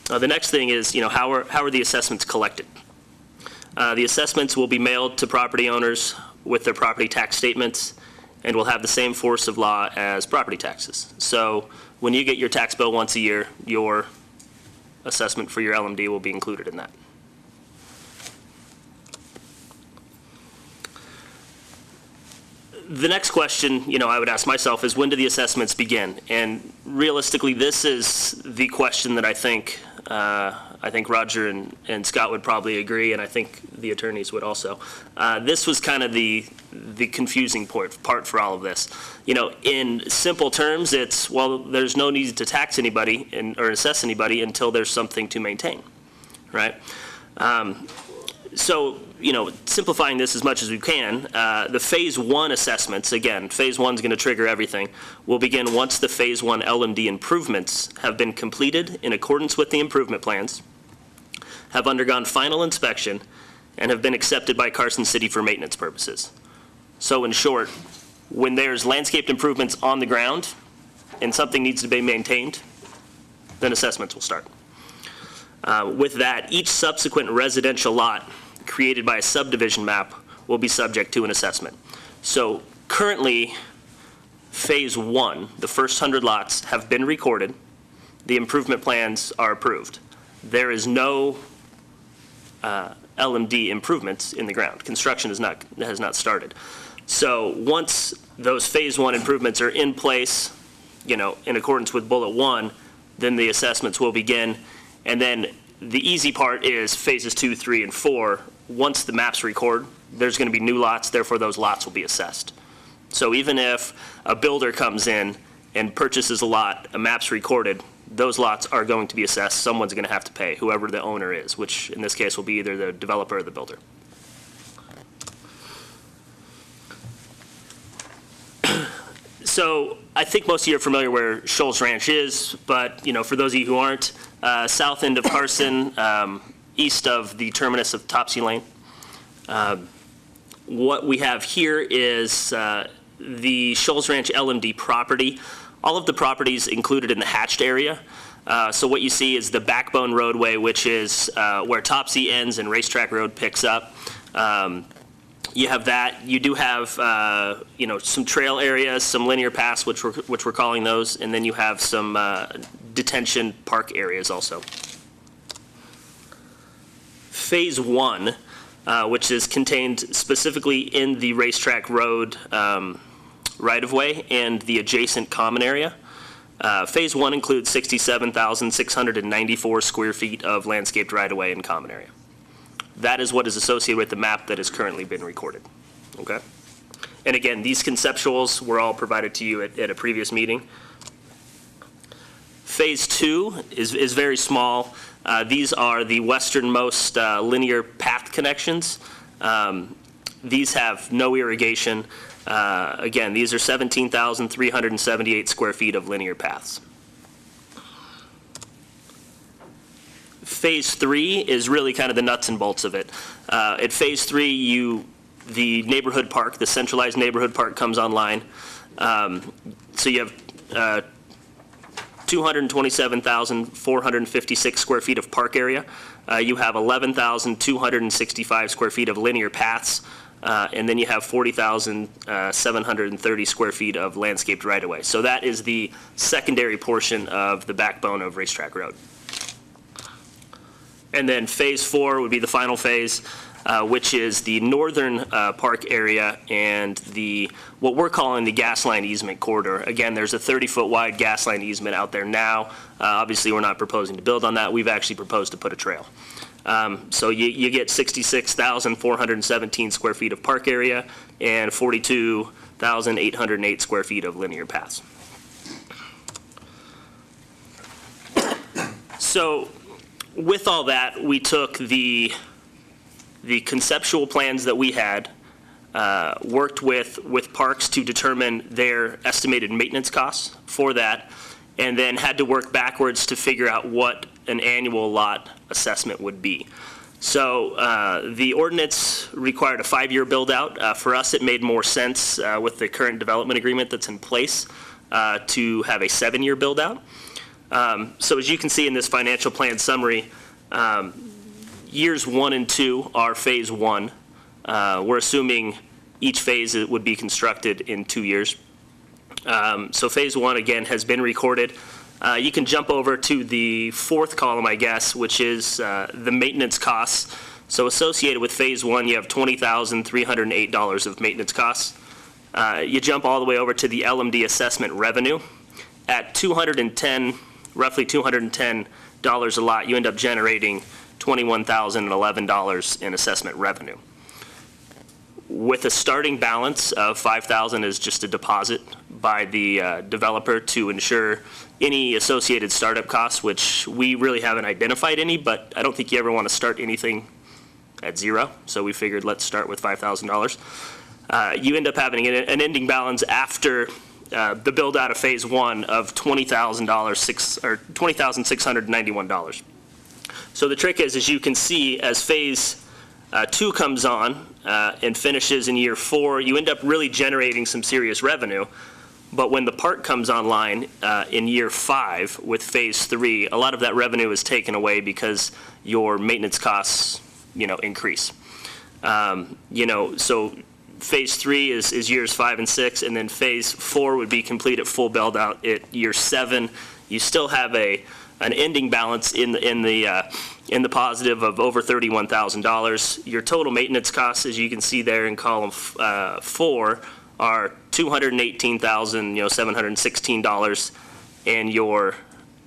The next thing is, how are the assessments collected? The assessments will be mailed to property owners with their property tax statements and will have the same force of law as property taxes. So when you get your tax bill once a year, your assessment for your LMD will be included in that. The next question, I would ask myself is, when do the assessments begin? And realistically, this is the question that I think Roger and Scott would probably agree, and I think the attorneys would also. This was kind of the confusing part for all of this. In simple terms, it's, well, there's no need to tax anybody or assess anybody until there's something to maintain, right? So, simplifying this as much as we can, the Phase 1 assessments, again, Phase 1 is going to trigger everything, will begin once the Phase 1 LMD improvements have been completed in accordance with the improvement plans, have undergone final inspection, and have been accepted by Carson City for maintenance purposes. So in short, when there's landscaped improvements on the ground and something needs to be maintained, then assessments will start. With that, each subsequent residential lot created by a subdivision map will be subject to an assessment. So currently, Phase 1, the first 100 lots, have been recorded. The improvement plans are approved. There is no LMD improvements in the ground. Construction has not started. So once those Phase 1 improvements are in place, in accordance with Bullet 1, then the assessments will begin. And then the easy part is Phases 2, 3, and 4. Once the maps record, there's going to be new lots, therefore those lots will be assessed. So even if a builder comes in and purchases a lot, a map's recorded, those lots are going to be assessed. Someone's going to have to pay, whoever the owner is, which in this case will be either the developer or the builder. So I think most of you are familiar where Shoals Ranch is, but for those of you who aren't, south end of Carson, east of the terminus of Topsy Lane. What we have here is the Shoals Ranch LMD property, all of the properties included in the hatched area. So what you see is the backbone roadway, which is where Topsy ends and Racetrack Road picks up. You have that. You do have, some trail areas, some linear paths, which we're calling those, and then you have some detention park areas also. Phase 1, which is contained specifically in the Racetrack Road right-of-way and the adjacent common area. Phase 1 includes 67,694 square feet of landscaped right-of-way and common area. That is what is associated with the map that has currently been recorded, okay? And again, these conceptuals were all provided to you at a previous meeting. Phase 2 is very small. These are the westernmost linear path connections. These have no irrigation. Again, these are 17,378 square feet of linear paths. Phase 3 is really kind of the nuts and bolts of it. At Phase 3, the neighborhood park, the centralized neighborhood park comes online. So you have 227,456 square feet of park area. You have 11,265 square feet of linear paths. And then you have 40,730 square feet of landscaped right-of-way. So that is the secondary portion of the backbone of Racetrack Road. And then Phase 4 would be the final phase, which is the northern park area and what we're calling the gas line easement corridor. Again, there's a 30-foot wide gas line easement out there now. Obviously, we're not proposing to build on that. We've actually proposed to put a trail. So you get 66,417 square feet of park area and 42,808 square feet of linear paths. So with all that, we took the conceptual plans that we had, worked with parks to determine their estimated maintenance costs for that, and then had to work backwards to figure out what an annual lot assessment would be. So the ordinance required a 5-year build-out. For us, it made more sense with the current development agreement that's in place to have a 7-year build-out. So as you can see in this financial plan summary, years 1 and 2 are Phase 1. We're assuming each phase would be constructed in 2 years. So Phase 1, again, has been recorded. You can jump over to the 4th column, I guess, which is the maintenance costs. So associated with Phase 1, you have $20,308 of maintenance costs. You jump all the way over to the LMD assessment revenue. At roughly $210 a lot, you end up generating $21,011 in assessment revenue. With a starting balance of $5,000 as just a deposit by the developer to ensure any associated startup costs, which we really haven't identified any, but I don't think you ever want to start anything at zero. So we figured let's start with $5,000. You end up having an ending balance after the build out of Phase 1 of $20,691. So the trick is, as you can see, as Phase 2 comes on and finishes in year 4, you end up really generating some serious revenue. But when the park comes online in year 5 with Phase 3, a lot of that revenue is taken away because your maintenance costs, increase. So Phase 3 is years 5 and 6, and then Phase 4 would be complete at full build out at year 7. You still have an ending balance in the positive of over $31,000. Your total maintenance costs, as you can see there in column 4, are $218,716, and your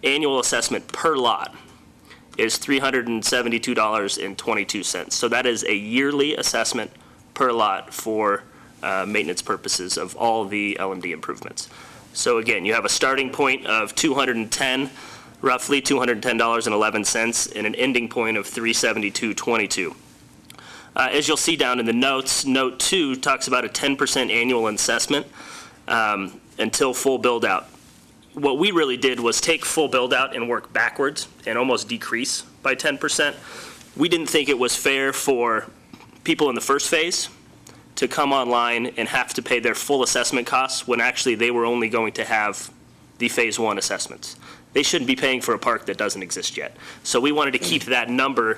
annual assessment per lot is $372.22. So that is a yearly assessment per lot for maintenance purposes of all the LMD improvements. So again, you have a starting point of roughly $210.11, and an ending point of $372.22. As you'll see down in the notes, Note 2 talks about a 10% annual assessment until full build-out. What we really did was take full build-out and work backwards and almost decrease by 10%. We didn't think it was fair for people in the first phase to come online and have to pay their full assessment costs when actually they were only going to have the Phase 1 assessments. They shouldn't be paying for a park that doesn't exist yet. So we wanted to keep that number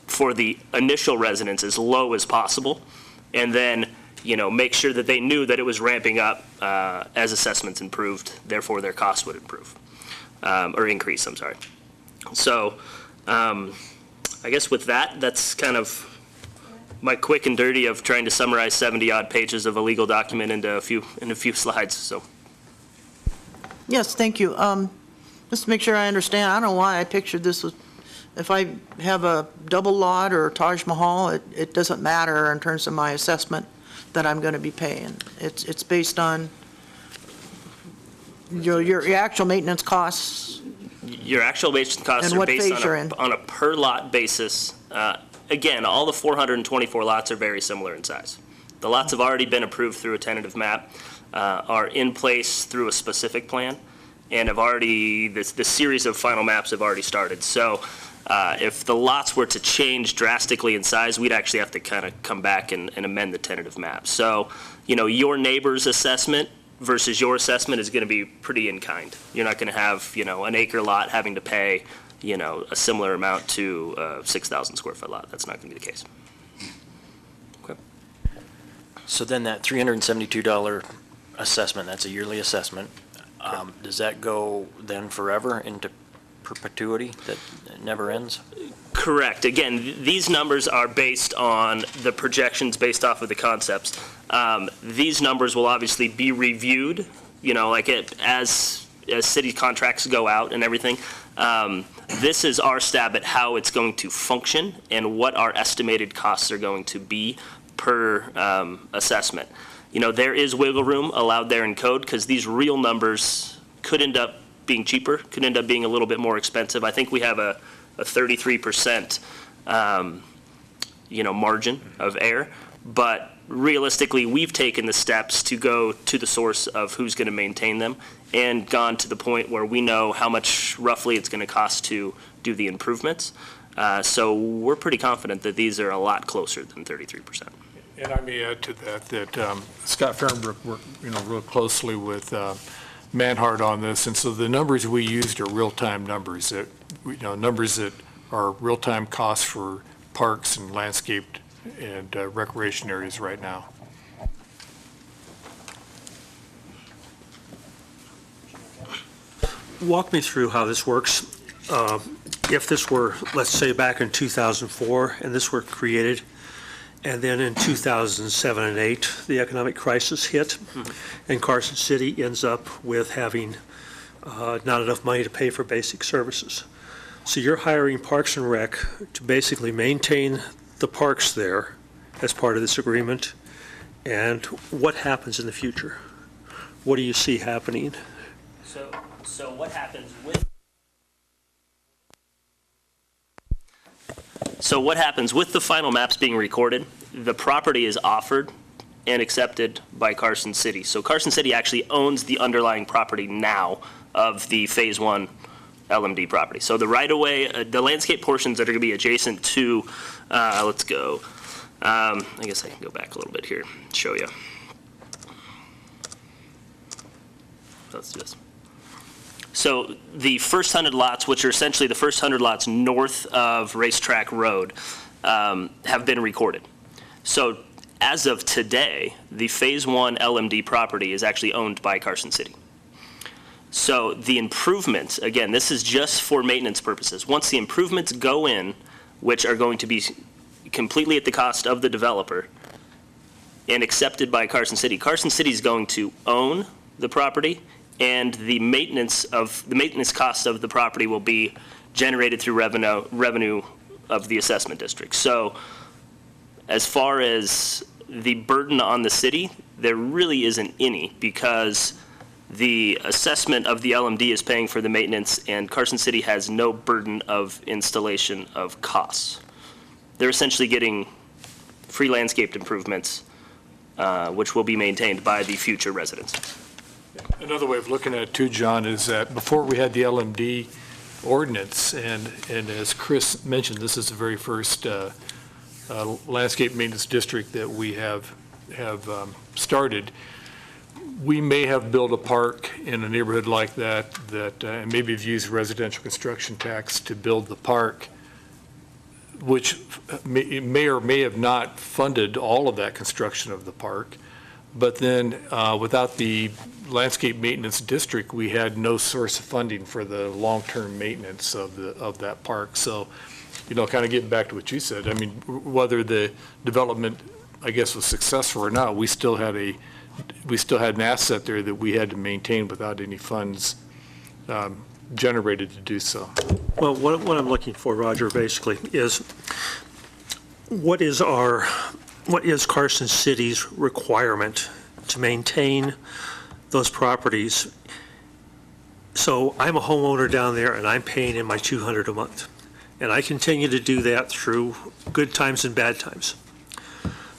for the initial residents as low as possible, and then, you know, make sure that they knew that it was ramping up as assessments improved, therefore their costs would improve, or increase, I'm sorry. So I guess with that, that's kind of my quick and dirty of trying to summarize 70-odd pages of a legal document into a few slides, so. Yes, thank you. Just to make sure I understand, I don't know why I pictured this with, if I have a double lot or Taj Mahal, it doesn't matter in terms of my assessment that I'm going to be paying. It's based on your actual maintenance costs. Your actual maintenance costs are based on a per lot basis. Again, all the 424 lots are very similar in size. The lots have already been approved through a tentative map, are in place through a specific plan, and have already, the series of final maps have already started. So if the lots were to change drastically in size, we'd actually have to kind of come back and amend the tentative map. So, you know, your neighbor's assessment versus your assessment is going to be pretty in kind. You're not going to have, you know, an acre lot having to pay, you know, a similar amount to a 6,000 square foot lot. That's not going to be the case. Okay. So then that $372 assessment, that's a yearly assessment. Does that go then forever into perpetuity, that it never ends? Correct. Again, these numbers are based on the projections based off of the concepts. These numbers will obviously be reviewed, you know, like as city contracts go out and everything. This is our stab at how it's going to function and what our estimated costs are going to be per assessment. You know, there is wiggle room allowed there in code because these real numbers could end up being cheaper, could end up being a little bit more expensive. I think we have a 33% you know, margin of error, but realistically, we've taken the steps to go to the source of who's going to maintain them and gone to the point where we know how much roughly it's going to cost to do the improvements. So we're pretty confident that these are a lot closer than 33%. And I may add to that Scott Fahrenbrook worked, you know, real closely with Manhart on this, and so the numbers we used are real-time numbers that, you know, numbers that are real-time costs for parks and landscaped and recreation areas right now. Walk me through how this works. If this were, let's say, back in 2004, and this were created, and then in 2007 and 8, the economic crisis hit, and Carson City ends up with having not enough money to pay for basic services. So you're hiring Parks and Rec to basically maintain the parks there as part of this agreement. And what happens in the future? What do you see happening? So what happens with So what happens with the final maps being recorded, the property is offered and accepted by Carson City. So Carson City actually owns the underlying property now of the Phase 1 LMD property. So the right-of-way, the landscape portions that are going to be adjacent to, let's go, I guess I can go back a little bit here, show you. Let's do this. So the first 100 lots, which are essentially the first 100 lots north of Racetrack Road, have been recorded. So as of today, the Phase 1 LMD property is actually owned by Carson City. So the improvements, again, this is just for maintenance purposes. Once the improvements go in, which are going to be completely at the cost of the developer and accepted by Carson City is going to own the property, and the maintenance cost of the property will be generated through revenue of the assessment district. So as far as the burden on the city, there really isn't any, because the assessment of the LMD is paying for the maintenance, and Carson City has no burden of installation of costs. They're essentially getting free landscaped improvements, which will be maintained by the future residents. Another way of looking at it too, John, is that before we had the LMD ordinance, and as Chris mentioned, this is the very first landscape maintenance district that we have started, we may have built a park in a neighborhood like that, and maybe have used residential construction tax to build the park, which may or may have not funded all of that construction of the park. But then without the landscape maintenance district, we had no source of funding for the long-term maintenance of that park. So, kind of getting back to what you said, I mean, whether the development, I guess, was successful or not, we still had an asset there that we had to maintain without any funds generated to do so. Well, what I'm looking for, Roger, basically, is what is Carson City's requirement to maintain those properties? So I'm a homeowner down there, and I'm paying in my $200 a month. And I continue to do that through good times and bad times.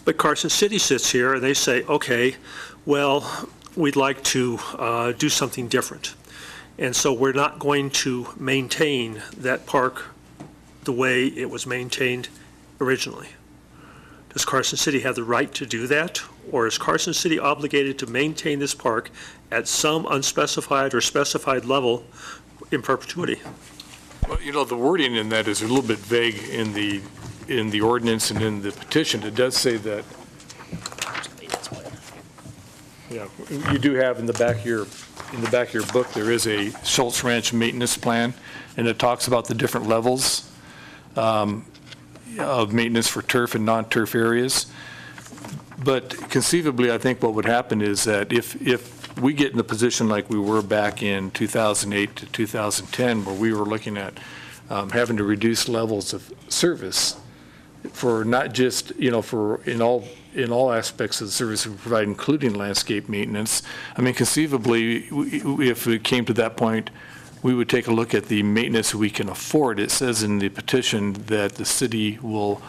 But Carson City sits here, and they say, okay, well, we'd like to do something different. And so we're not going to maintain that park the way it was maintained originally. Does Carson City have the right to do that? Or is Carson City obligated to maintain this park at some unspecified or specified level in perpetuity? Well, the wording in that is a little bit vague in the ordinance and in the petition. It does say that, you do have in the back of your book, there is a Schultz Ranch maintenance plan, and it talks about the different levels of maintenance for turf and non-turf areas. But conceivably, I think what would happen is that if we get in a position like we were back in 2008 to 2010, where we were looking at having to reduce levels of service for not just, for in all aspects of the service we provide, including landscape maintenance. I mean, conceivably, if it came to that point, we would take a look at the maintenance we can afford. It says in the petition that the city will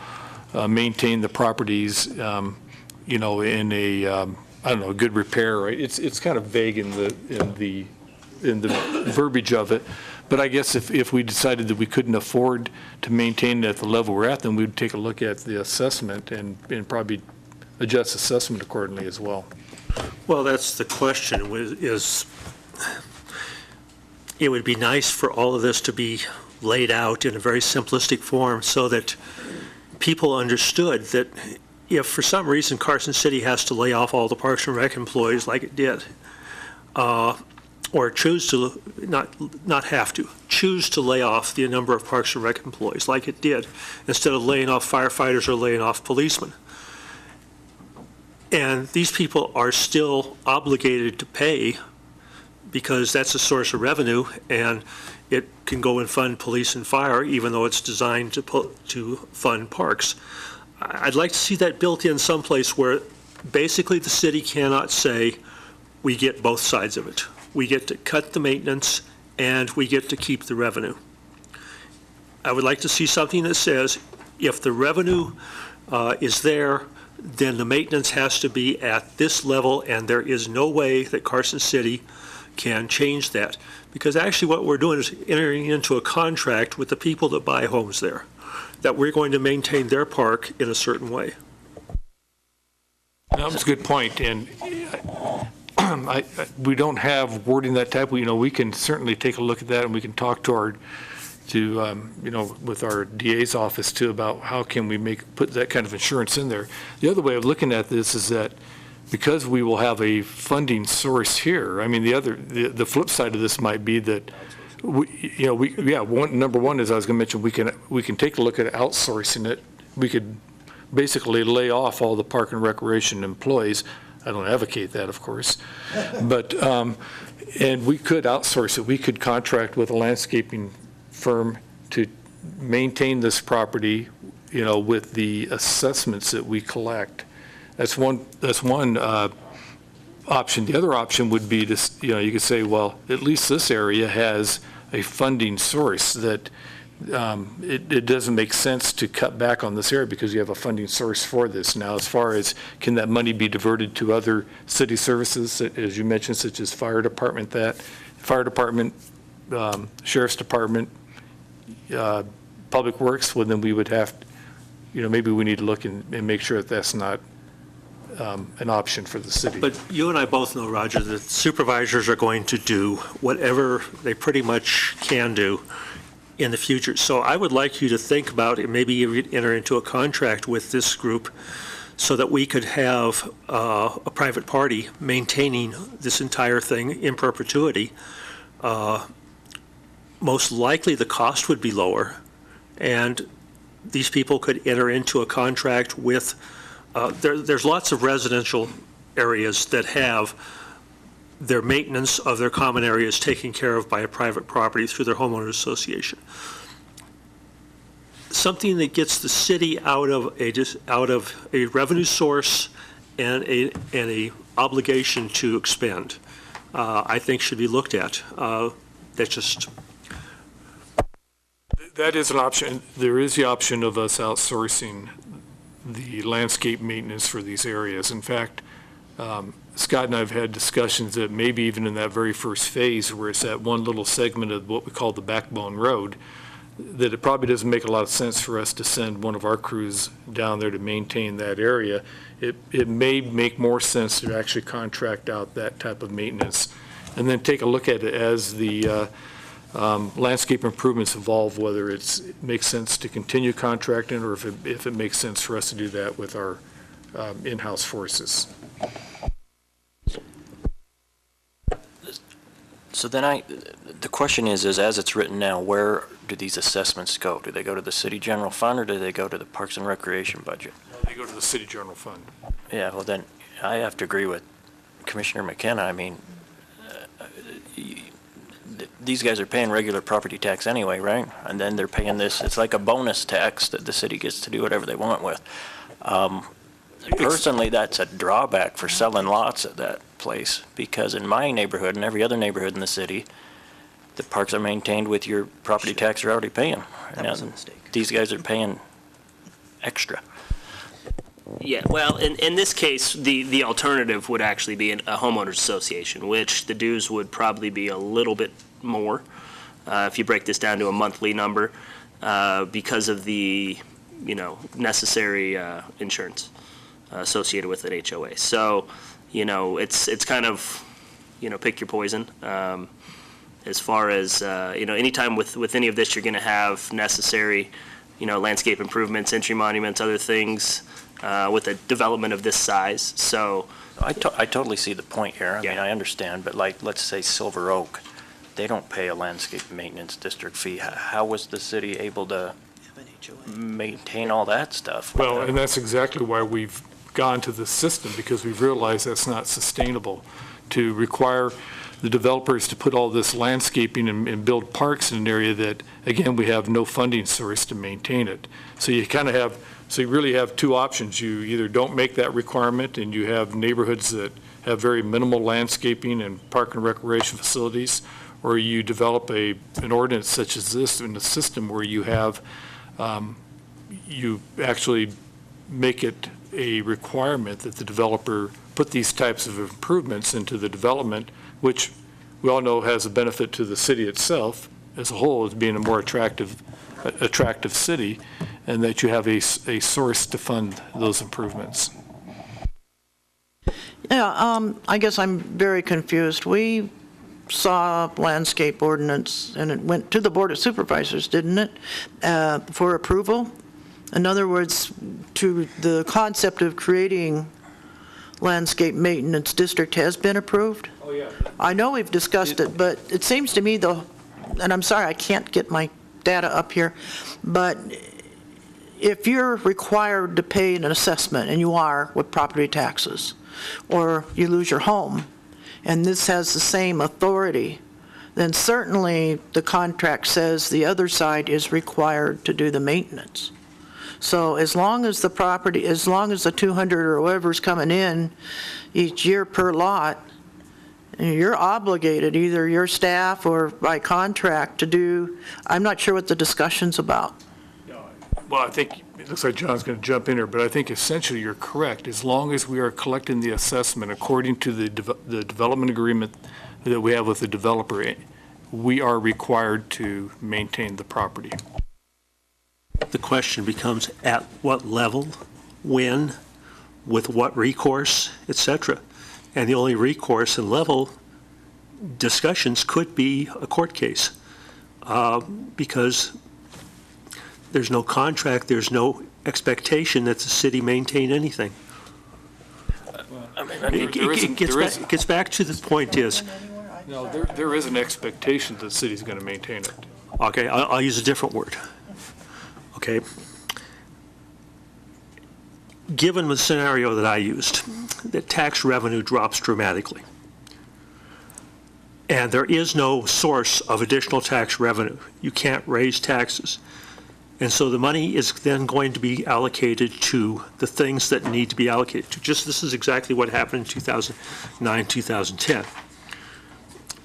maintain the properties, in a, a good repair, right? It's kind of vague in the verbiage of it. But I guess if we decided that we couldn't afford to maintain it at the level we're at, then we'd take a look at the assessment and probably adjust assessment accordingly as well. Well, that's the question, is it would be nice for all of this to be laid out in a very simplistic form so that people understood that if for some reason Carson City has to lay off all the Parks and Rec employees like it did, or choose to, not have to, choose to lay off the number of Parks and Rec employees like it did, instead of laying off firefighters or laying off policemen. And these people are still obligated to pay because that's a source of revenue, and it can go and fund police and fire, even though it's designed to fund parks. I'd like to see that built in someplace where basically the city cannot say, we get both sides of it. We get to cut the maintenance, and we get to keep the revenue. I would like to see something that says, if the revenue is there, then the maintenance has to be at this level, and there is no way that Carson City can change that. Because actually what we're doing is entering into a contract with the people that buy homes there, that we're going to maintain their park in a certain way. That was a good point, and we don't have wording that type. We can certainly take a look at that, and we can talk to with our DA's office too about how can we put that kind of insurance in there. The other way of looking at this is that because we will have a funding source here, I mean, the flip side of this might be that number one is I was going to mention we can take a look at outsourcing it. We could basically lay off all the park and recreation employees. I don't advocate that, of course, but and we could outsource it. We could contract with a landscaping firm to maintain this property, with the assessments that we collect. That's one option. The other option would be to, you could say, well, at least this area has a funding source that it doesn't make sense to cut back on this area because you have a funding source for this. Now, as far as can that money be diverted to other city services, as you mentioned, such as fire department, sheriff's department, public works, well, then we would have maybe we need to look and make sure that that's not an option for the city. But you and I both know, Roger, that supervisors are going to do whatever they pretty much can do in the future. So I would like you to think about it, maybe enter into a contract with this group so that we could have a private party maintaining this entire thing in perpetuity. Most likely the cost would be lower, and these people could enter into a contract with there's lots of residential areas that have their maintenance of their common areas taken care of by a private property through their homeowners association. Something that gets the city out of a revenue source and a obligation to expend, I think should be looked at. That is an option. There is the option of us outsourcing the landscape maintenance for these areas. In fact, Scott and I have had discussions that maybe even in that very first phase where it's that one little segment of what we call the backbone road, that it probably doesn't make a lot of sense for us to send one of our crews down there to maintain that area. It may make more sense to actually contract out that type of maintenance and then take a look at it as the landscape improvements evolve, whether it makes sense to continue contracting or if it makes sense for us to do that with our in-house forces. So then the question is as it's written now, where do these assessments go? Do they go to the city general fund or do they go to the Parks and Recreation budget? They go to the city general fund. Yeah, well then, I have to agree with Commissioner McKenna. I mean, these guys are paying regular property tax anyway, right? And then they're paying this, it's like a bonus tax that the city gets to do whatever they want with. Personally, that's a drawback for selling lots at that place, because in my neighborhood and every other neighborhood in the city, the parks are maintained with your property tax you're already paying. That was a mistake. These guys are paying extra. Yeah, well, in this case, the alternative would actually be a homeowners association, which the dues would probably be a little bit more if you break this down to a monthly number because of the, necessary insurance associated with an HOA. So, it's kind of, pick your poison. As far as, anytime with any of this, you're going to have necessary, landscape improvements, entry monuments, other things with a development of this size. So I totally see the point here. I mean, I understand, but like, let's say Silver Oak, they don't pay a landscape maintenance district fee. How was the city able to maintain all that stuff? Well, and that's exactly why we've gone to this system, because we've realized that's not sustainable to require the developers to put all this landscaping and build parks in an area that, again, we have no funding source to maintain it. So you kind of have, so you really have two options. You either don't make that requirement and you have neighborhoods that have very minimal landscaping and park and recreation facilities, or you develop an ordinance such as this in a system where you have, you actually make it a requirement that the developer put these types of improvements into the development, which we all know has a benefit to the city itself as a whole as being a more attractive city, and that you have a source to fund those improvements. Yeah, I guess I'm very confused. We saw landscape ordinance, and it went to the Board of Supervisors, didn't it, for approval? In other words, to the concept of creating landscape maintenance district has been approved? Oh, yeah. I know we've discussed it, but it seems to me though, and I'm sorry, I can't get my data up here, but if you're required to pay an assessment, and you are with property taxes, or you lose your home, and this has the same authority, then certainly the contract says the other side is required to do the maintenance. So as long as the property, as long as the 200 or whatever's coming in each year per lot, you're obligated, either your staff or by contract, to do, I'm not sure what the discussion's about. Well, I think, it looks like John's going to jump in here, but I think essentially you're correct. As long as we are collecting the assessment according to the development agreement that we have with the developer, we are required to maintain the property. the question becomes at what level, when, with what recourse, et cetera. And the only recourse and level discussions could be a court case, because there's no contract, there's no expectation that the city maintain anything. It gets back to the point is, No, there is an expectation that the city's going to maintain it. okay, I'll use a different word. Okay. Given the scenario that I used, that tax revenue drops dramatically, and there is no source of additional tax revenue. You can't raise taxes. And so the money is then going to be allocated to the things that need to be allocated to. This is exactly what happened in 2009, 2010.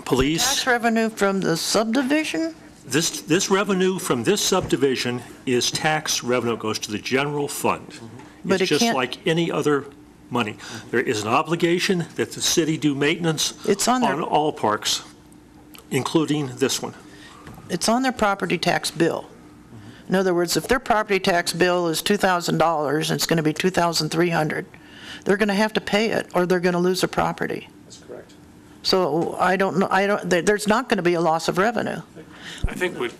Police. Tax revenue from the subdivision? This revenue from this subdivision is tax revenue. It goes to the general fund. But It's it just can't- like any other money. There is an obligation that the city do maintenance It's on on their, all parks, including this one. it's on their property tax bill. In other words, if their property tax bill is $2,000 and it's going to be $2,300, they're going to have to pay it or they're going to lose their property. That's correct. So I don't know, there's not going to be a loss of revenue.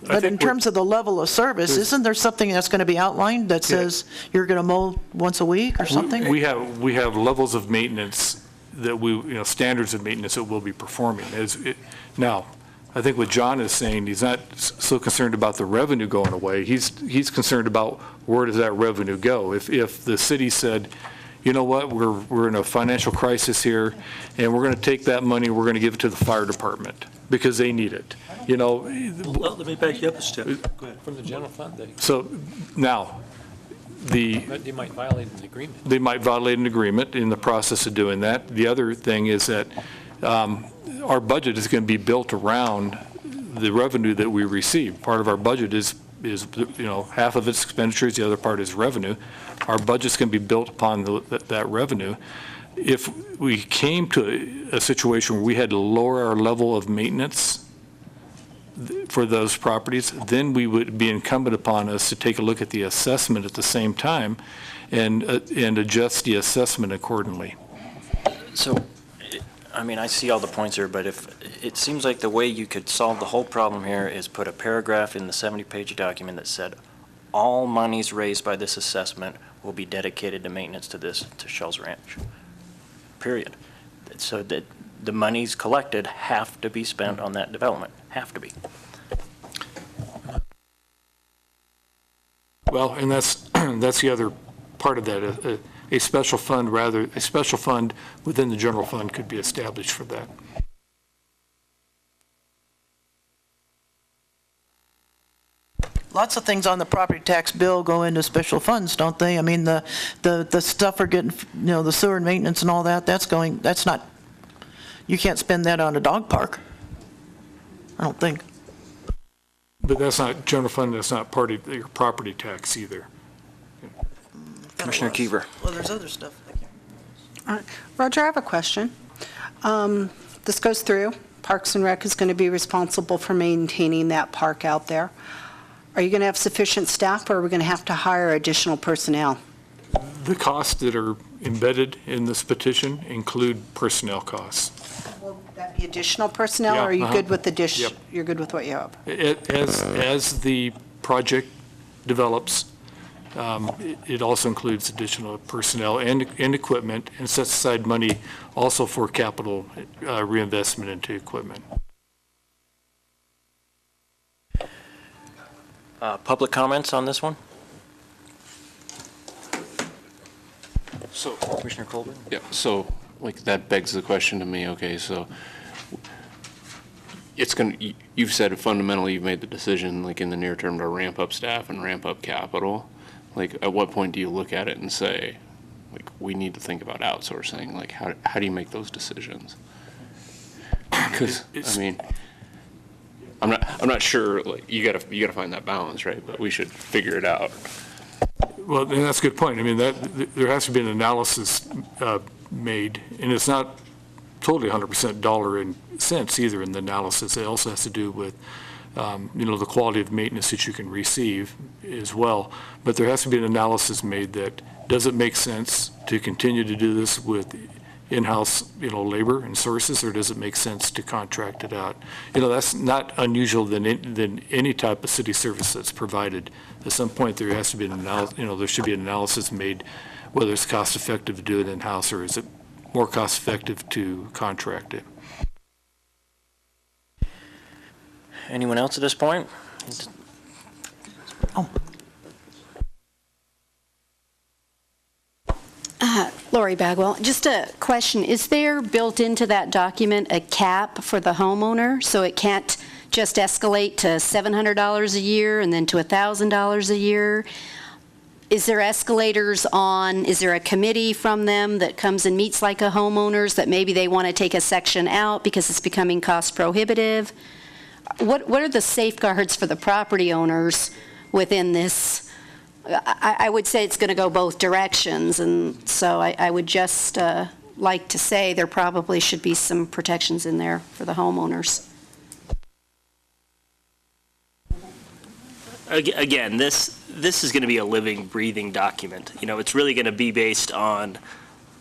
But in terms of the level of service, isn't there something that's going to be outlined that says you're going to mow once a week or something? We have levels of maintenance that standards of maintenance that we'll be performing. Now, I think what John is saying, he's not so concerned about the revenue going away. He's concerned about where does that revenue go. If the city said, you know what, we're in a financial crisis here, and we're going to take that money, we're going to give it to the fire department because they need it. Well, let me back you up a step. Go ahead. From the general fund, So now, they might violate an agreement. They might violate an agreement in the process of doing that. The other thing is that our budget is going to be built around the revenue that we receive. Part of our budget is half of its expenditures, the other part is revenue. Our budget's going to be built upon that revenue. If we came to a situation where we had to lower our level of maintenance for those properties, then we would be incumbent upon us to take a look at the assessment at the same time and adjust the assessment accordingly. So, I see all the points here, but if it seems like the way you could solve the whole problem here is put a paragraph in the 70-page document that said all monies raised by this assessment will be dedicated to maintenance to Shell's Ranch, period. So that the monies collected have to be spent on that development, have to be. Well, and that's the other part of that. A special fund within the general fund could be established for that. Lots of things on the property tax bill go into special funds, don't they? I mean, the stuff we're getting, the sewer and maintenance and all that, that's not, you can't spend that on a dog park. I don't think. But that's not general fund, that's not part of your property tax either. Commissioner Kiever. Well, there's other stuff. All right. Roger, I have a question. This goes through. Parks and Rec is going to be responsible for maintaining that park out there. Are you going to have sufficient staff, or are we going to have to hire additional personnel? The costs that are embedded in this petition include personnel costs. Will that be additional personnel, Yeah, or are you good with the dish? Yep. You're good with what you have? As the project develops, it also includes additional personnel and equipment, and sets aside money also for capital reinvestment into equipment. Public comments on this one? So, Commissioner Colburn? yeah, so that begs the question to me, okay, so you've said fundamentally you've made the decision in the near term to ramp up staff and ramp up capital. At what point do you look at it and say, we need to think about outsourcing? How do you make those decisions? Because, I'm not sure, you gotta find that balance, right? But we should figure it out. Well, and that's a good point. There has to be an analysis made, and it's not totally 100% dollar and cents either in the analysis. It also has to do with the quality of maintenance that you can receive as well. But there has to be an analysis made that, does it make sense to continue to do this with in-house, labor and sources, or does it make sense to contract it out? That's not unusual than any type of city service that's provided. At some point, there has to be there should be an analysis made whether it's cost effective to do it in-house, or is it more cost effective to contract it. Anyone else at this point? Lori Bagwell, just a question. Is there built into that document a cap for the homeowner so it can't just escalate to $700 a year and then to $1,000 a year? Is there escalators is there a committee from them that comes and meets like a homeowner's that maybe they want to take a section out because it's becoming cost prohibitive? What are the safeguards for the property owners within this? I would say it's going to go both directions, and so I would just like to say there probably should be some protections in there for the homeowners. Again, this is going to be a living, breathing document. It's really going to be based on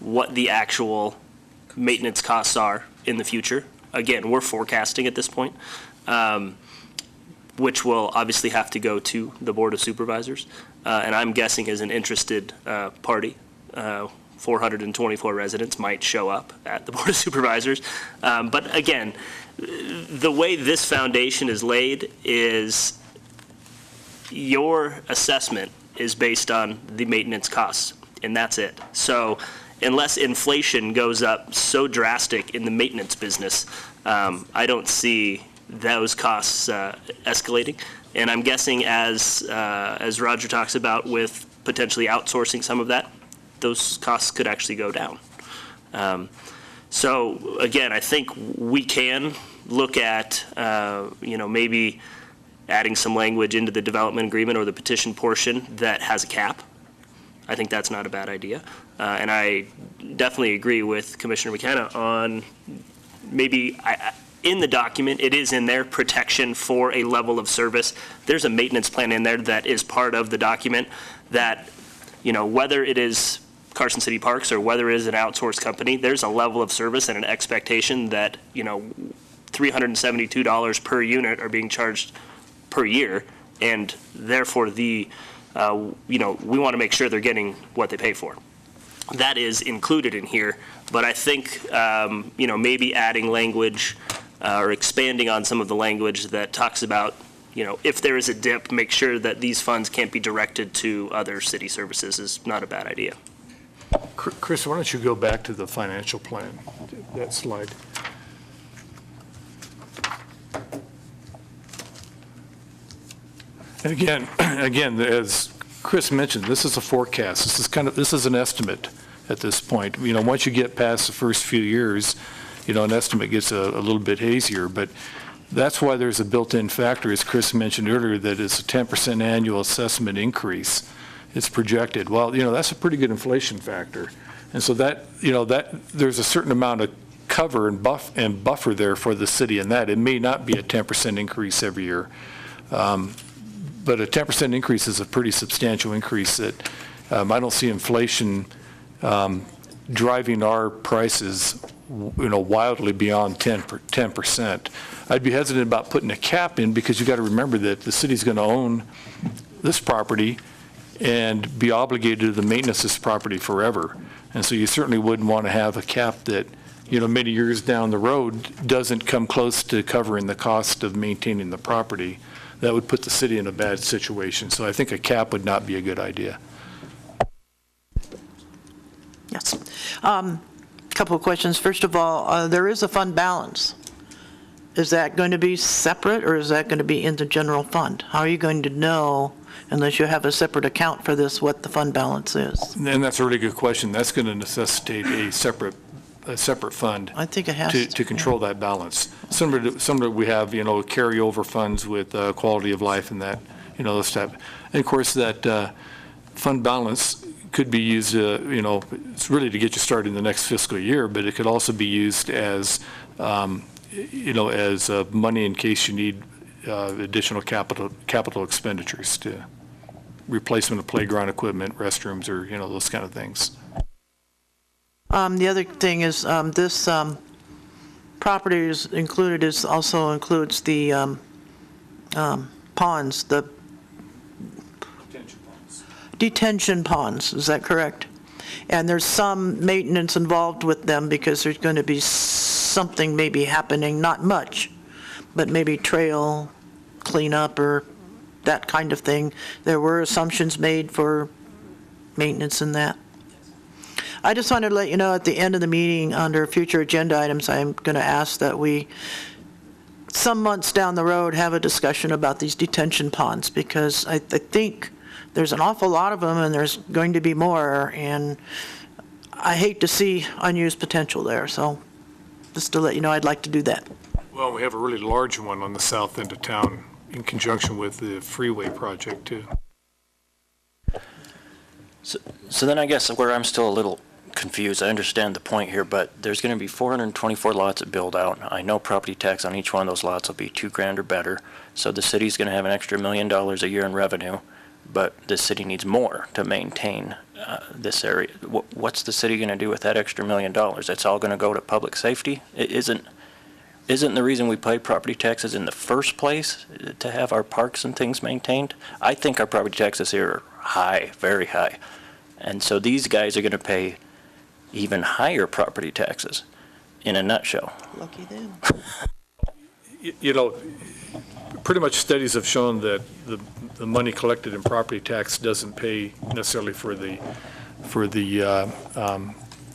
what the actual maintenance costs are in the future. Again, we're forecasting at this point, which will obviously have to go to the Board of Supervisors. And I'm guessing as an interested party, 424 residents might show up at the Board of Supervisors. But again, the way this foundation is laid is your assessment is based on the maintenance costs, and that's it. So unless inflation goes up so drastic in the maintenance business, I don't see those costs escalating. And I'm guessing as Roger talks about with potentially outsourcing some of that, those costs could actually go down. So again, I think we can look at, maybe adding some language into the development agreement or the petition portion that has a cap. I think that's not a bad idea. And I definitely agree with Commissioner McKenna on maybe, in the document, it is in there, protection for a level of service. There's a maintenance plan in there that is part of the document that, whether it is Carson City Parks or whether it is an outsourced company, there's a level of service and an expectation that, $372 per unit are being charged per year, and therefore we want to make sure they're getting what they pay for. That is included in here, but I think, maybe adding language or expanding on some of the language that talks about, if there is a dip, make sure that these funds can't be directed to other city services is not a bad idea. Chris, why don't you go back to the financial plan, that slide. And again, as Chris mentioned, this is a forecast. This is an estimate at this point. Once you get past the first few years, an estimate gets a little bit hazier, but that's why there's a built-in factor, as Chris mentioned earlier, that it's a 10% annual assessment increase. It's projected. Well, that's a pretty good inflation factor. And so that there's a certain amount of cover and buffer there for the city in that. It may not be a 10% increase every year. But a 10% increase is a pretty substantial increase that I don't see inflation driving our prices, wildly beyond 10%. I'd be hesitant about putting a cap in because you got to remember that the city's going to own this property and be obligated to the maintenance of this property forever. And so you certainly wouldn't want to have a cap that, many years down the road doesn't come close to covering the cost of maintaining the property. That would put the city in a bad situation. So I think a cap would not be a good idea. Yes. Couple of questions. First of all, there is a fund balance. Is that going to be separate, or is that going to be in the general fund? How are you going to know, unless you have a separate account for this, what the fund balance is? And that's a really good question. That's going to necessitate a separate fund. I think it has to control that balance. Similar to we have, carryover funds with quality of life and that, those type. And of course, that fund balance could be used, it's really to get you started in the next fiscal year, but it could also be used as, as money in case you need additional capital expenditures to replacement of playground equipment, restrooms, or, those kind of things. The other thing is, this property is included, also includes the ponds, the detention ponds, is that correct? And there's some maintenance involved with them because there's going to be something maybe happening, not much, but maybe trail cleanup or that kind of thing. There were assumptions made for maintenance in that. I just wanted to let you know at the end of the meeting, under future agenda items, I'm going to ask that we, some months down the road, have a discussion about these detention ponds, because I think there's an awful lot of them and there's going to be more, and I hate to see unused potential there. So just to let you know, I'd like to do that. Well, we have a really large one on the south end of town in conjunction with the freeway project, too. So then I guess where I'm still a little confused, I understand the point here, but there's going to be 424 lots that build out. I know property tax on each one of those lots will be $2,000 or better. So the city's going to have an extra $1 million a year in revenue, but the city needs more to maintain this area. What's the city going to do with that extra $1 million? It's all going to go to public safety? Isn't the reason we pay property taxes in the first place to have our parks and things maintained? I think our property taxes here are high, very high. And so these guys are going to pay even higher property taxes, in a nutshell. Lucky them. Pretty much studies have shown that the money collected in property tax doesn't pay necessarily for the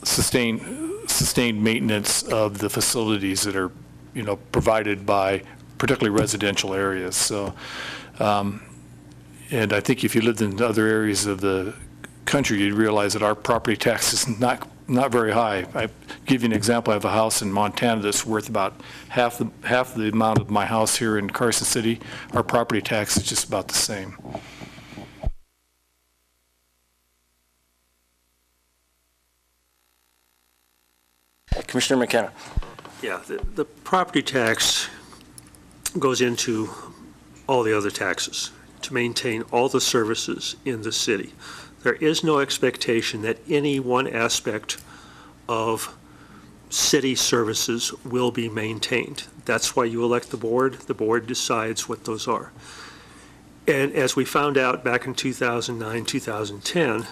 sustained maintenance of the facilities that are, provided by particularly residential areas. So, and I think if you lived in other areas of the country, you'd realize that our property tax is not very high. I give you an example. I have a house in Montana that's worth about half the amount of my house here in Carson City. Our property tax is just about the same. Commissioner McKenna. Yeah, the property tax goes into all the other taxes to maintain all the services in the city. There is no expectation that any one aspect of city services will be maintained. That's why you elect the board. The board decides what those are. And as we found out back in 2009, 2010,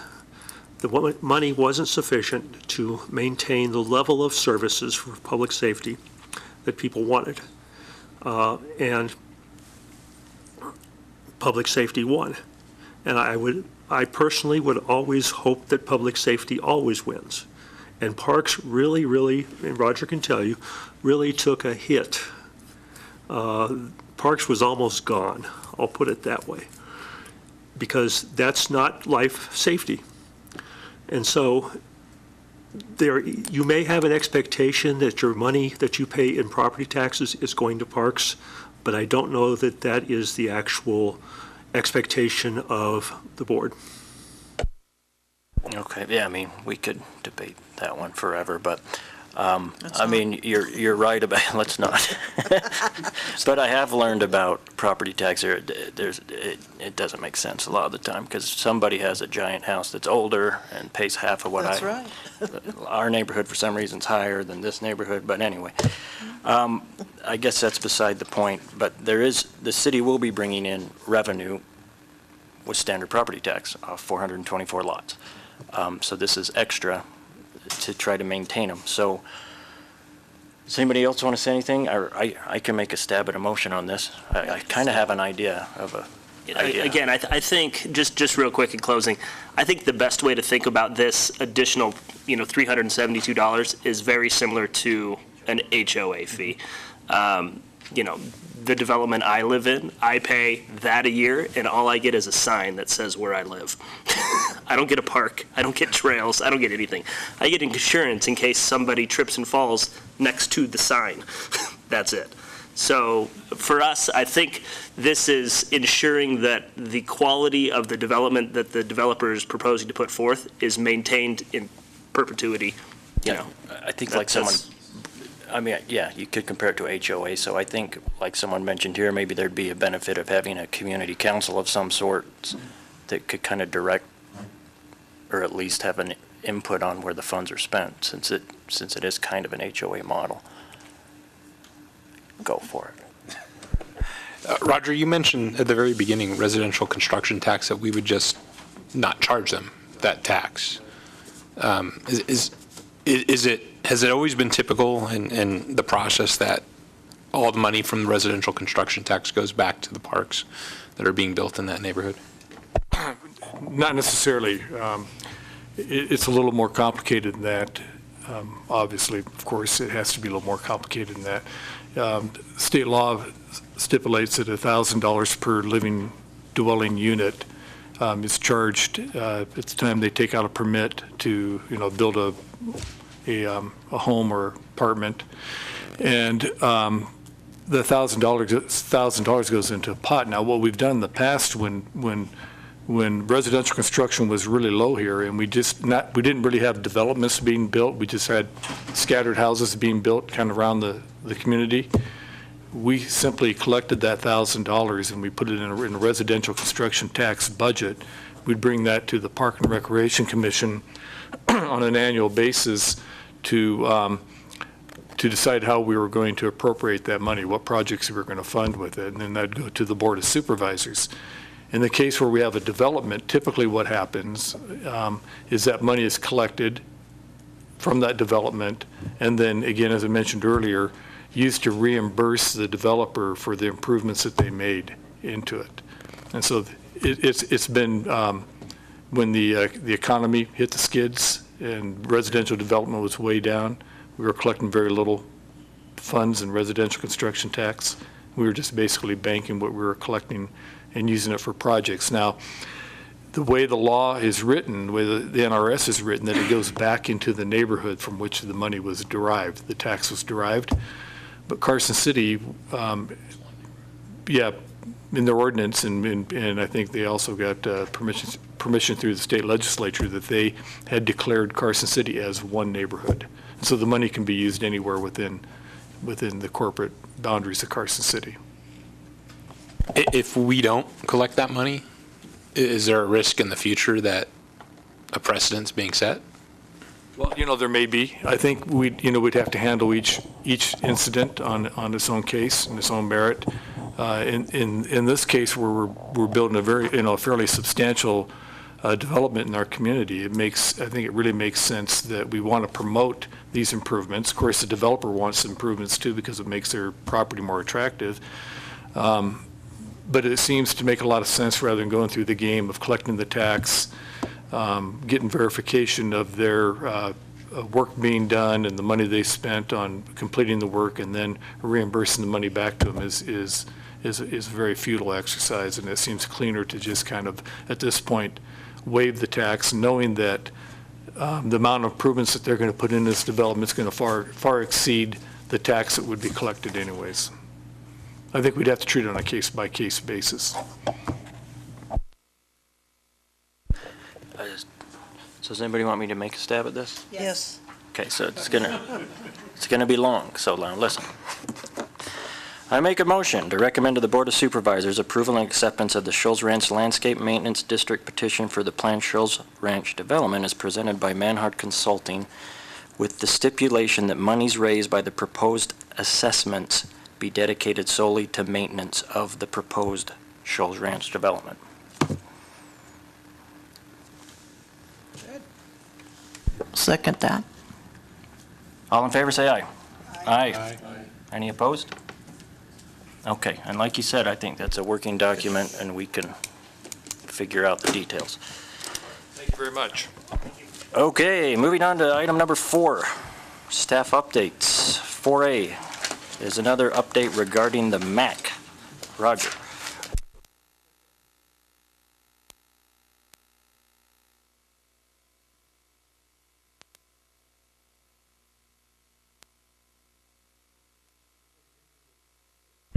the money wasn't sufficient to maintain the level of services for public safety that people wanted. And public safety won. And I personally would always hope that public safety always wins. And parks really, and Roger can tell you, really took a hit. Parks was almost gone, I'll put it that way, because that's not life safety. And so you may have an expectation that your money that you pay in property taxes is going to parks, but I don't know that that is the actual expectation of the board. Okay, yeah, we could debate that one forever, but you're right about, let's not. But I have learned about property tax here. It doesn't make sense a lot of the time, because somebody has a giant house that's older and pays half of what That's right. Our neighborhood for some reason is higher than this neighborhood, but anyway. I guess that's beside the point, but the city will be bringing in revenue with standard property tax of 424 lots. So this is extra to try to maintain them. So does anybody else want to say anything? I can make a stab at a motion on this. I kind of have an idea of a idea. Again, I think, just real quick in closing, I think the best way to think about this additional, $372 is very similar to an HOA fee. The development I live in, I pay that a year, and all I get is a sign that says where I live. I don't get a park. I don't get trails. I don't get anything. I get insurance in case somebody trips and falls next to the sign. That's it. So for us, I think this is ensuring that the quality of the development that the developer is proposing to put forth is maintained in perpetuity. I think like someone I mean, yeah, you could compare it to HOA, so I think, like someone mentioned here, maybe there'd be a benefit of having a community council of some sort that could kind of direct, or at least have an input on where the funds are spent, since it is kind of an HOA model. Go for it. Roger, you mentioned at the very beginning residential construction tax, that we would just not charge them that tax. Has it always been typical in the process that all the money from the residential construction tax goes back to the parks that are being built in that neighborhood? Not necessarily. It's a little more complicated than that. Obviously, of course, it has to be a little more complicated than that. State law stipulates that $1,000 per living dwelling unit is charged at the time they take out a permit to, build a home or apartment, and the $1,000 goes into a pot. Now, what we've done in the past, when residential construction was really low here, and we didn't really have developments being built, we just had scattered houses being built kind of around the community. We simply collected that $1,000 and we put it in a residential construction tax budget. We'd bring that to the Park and Recreation Commission on an annual basis to decide how we were going to appropriate that money, what projects we were going to fund with it, and then that'd go to the Board of Supervisors. In the case where we have a development, typically what happens is that money is collected from that development, and then again, as I mentioned earlier, used to reimburse the developer for the improvements that they made into it. And so it's been, when the economy hit the skids and residential development was way down, we were collecting very little funds in residential construction tax. We were just basically banking what we were collecting and using it for projects. Now, the way the law is written, the way the NRS is written, that it goes back into the neighborhood from which the money was derived, the tax was derived. But Carson City, in their ordinance, and I think they also got permission through the state legislature that they had declared Carson City as one neighborhood. And so the money can be used anywhere within the corporate boundaries of Carson City. If we don't collect that money, is there a risk in the future that a precedent's being set? Well, there may be. I think we'd have to handle each incident on its own case and its own merit. In this case, where we're building a fairly substantial development in our community, I think it really makes sense that we want to promote these improvements. Of course, the developer wants improvements too because it makes their property more attractive. But it seems to make a lot of sense rather than going through the game of collecting the tax, getting verification of their work being done and the money they spent on completing the work, and then reimbursing the money back to them is a very futile exercise. And it seems cleaner to just kind of, at this point, waive the tax, knowing that the amount of improvements that they're going to put in this development is going to far exceed the tax that would be collected anyways. I think we'd have to treat it on a case-by-case basis. So does anybody want me to make a stab at this? Yes. Okay, so it's gonna be long, so now listen. I make a motion to recommend to the Board of Supervisors approval and acceptance of the Shoals Ranch Landscape Maintenance District petition for the planned Shoals Ranch development as presented by Manhart Consulting, with the stipulation that monies raised by the proposed assessments be dedicated solely to maintenance of the proposed Shoals Ranch development. Second that. All in favor, say aye. Aye. Any opposed? Okay, and like you said, I think that's a working document and we can figure out the details. Thank you very much. Okay, moving on to item number 4, staff updates. 4A is another update regarding the MAC. Roger.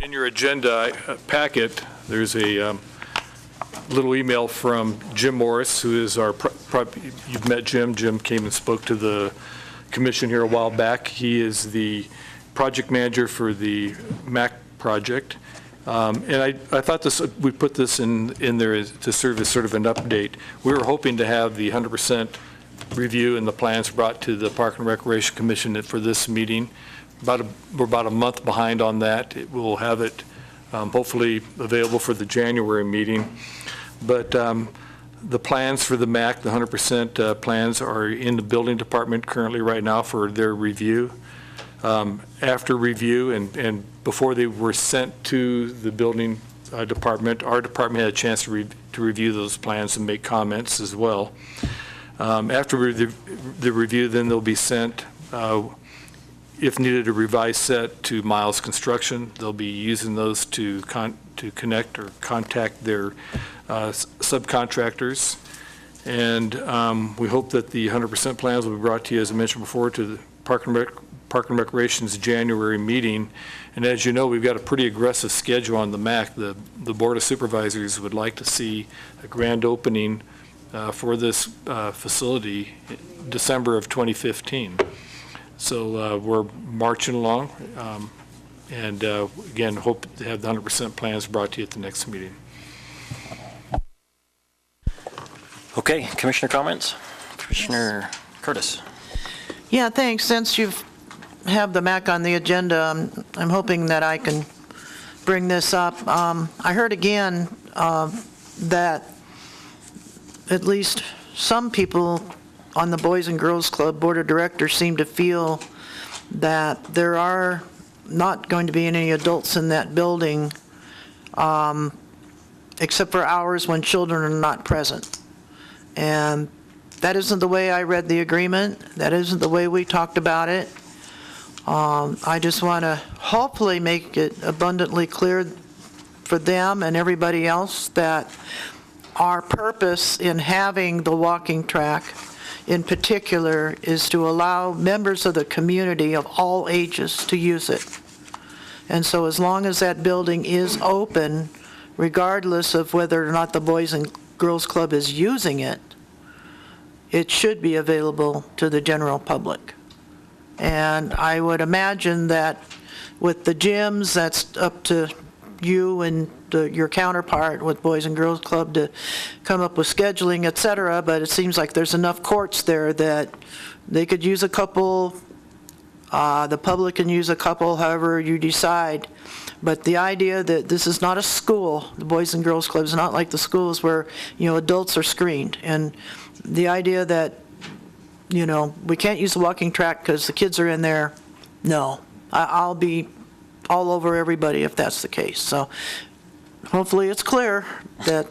In your agenda packet, there's a little email from Jim Morris, who is you've met Jim. Jim came and spoke to the commission here a while back. He is the project manager for the MAC project. And I thought we put this in there to serve as sort of an update. We were hoping to have the 100% review and the plans brought to the Park and Recreation Commission for this meeting. We're about a month behind on that. We'll have it hopefully available for the January meeting. But the plans for the MAC, the 100% plans, are in the building department currently right now for their review. After review and before they were sent to the building department, our department had a chance to review those plans and make comments as well. After the review, then they'll be sent, if needed, a revised set to Miles Construction. They'll be using those to connect or contact their subcontractors. And we hope that the 100% plans will be brought to you, as I mentioned before, to the Park and Recreation's January meeting. And as you know, we've got a pretty aggressive schedule on the MAC. The Board of Supervisors would like to see a grand opening for this facility December of 2015. So we're marching along, and again, hope to have the 100% plans brought to you at the next meeting. Okay, Commissioner comments? Commissioner Curtis. Yeah, thanks. Since you have the MAC on the agenda, I'm hoping that I can bring this up. I heard again that at least some people on the Boys and Girls Club Board of Directors seem to feel that there are not going to be any adults in that building except for hours when children are not present. And that isn't the way I read the agreement. That isn't the way we talked about it. I just want to hopefully make it abundantly clear for them and everybody else that our purpose in having the walking track in particular is to allow members of the community of all ages to use it. And so as long as that building is open, regardless of whether or not the Boys and Girls Club is using it, it should be available to the general public. And I would imagine that with the gyms, that's up to you and your counterpart with Boys and Girls Club to come up with scheduling, et cetera, but it seems like there's enough courts there that they could use a couple, the public can use a couple, however you decide. But the idea that this is not a school, the Boys and Girls Club is not like the schools where, adults are screened. And the idea that, we can't use the walking track because the kids are in there, no. I'll be all over everybody if that's the case. So hopefully it's clear that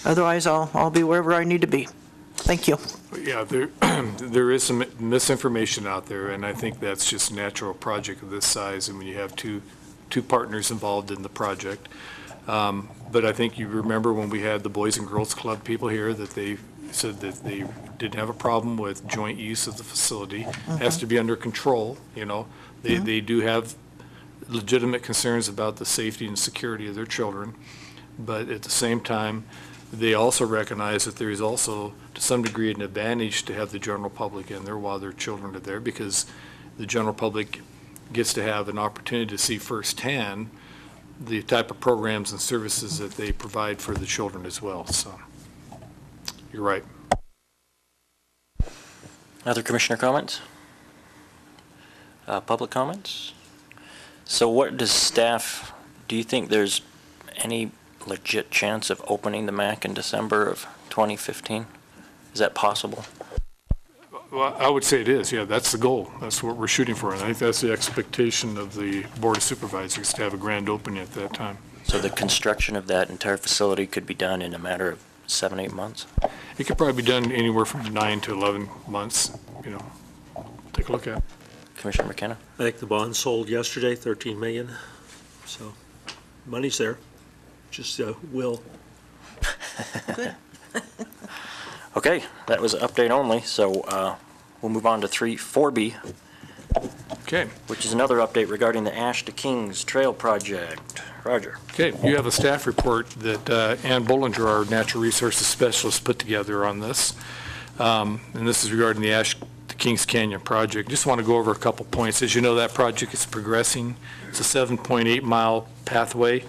otherwise I'll be wherever I need to be. Thank you. Yeah, there is some misinformation out there, and I think that's just natural project of this size, and when you have two partners involved in the project. But I think you remember when we had the Boys and Girls Club people here that they said that they didn't have a problem with joint use of the facility. It has to be under control, They do have legitimate concerns about the safety and security of their children, but at the same time, they also recognize that there is also, to some degree, an advantage to have the general public in there while their children are there, because the general public gets to have an opportunity to see firsthand the type of programs and services that they provide for the children as well. So, you're right. Other commissioner comments? Public comments? So what does staff, do you think there's any legit chance of opening the MAC in December of 2015? Is that possible? Well, I would say it is, yeah, that's the goal. That's what we're shooting for, and I think that's the expectation of the Board of Supervisors, to have a grand opening at that time. So the construction of that entire facility could be done in a matter of 7-8 months? It could probably be done anywhere from 9 to 11 months, take a look at it. Commissioner McKenna? I think the bond sold yesterday, 13 million, so money's there, just will. Good. Okay, that was an update only, so we'll move on to 4B. Okay. Which is another update regarding the Ash to Kings Trail Project. Roger. Okay, you have a staff report that Ann Bollinger, our natural resources specialist, put together on this. And this is regarding the Ash to Kings Canyon project. Just want to go over a couple points. As you know, that project is progressing. It's a 7.8-mile pathway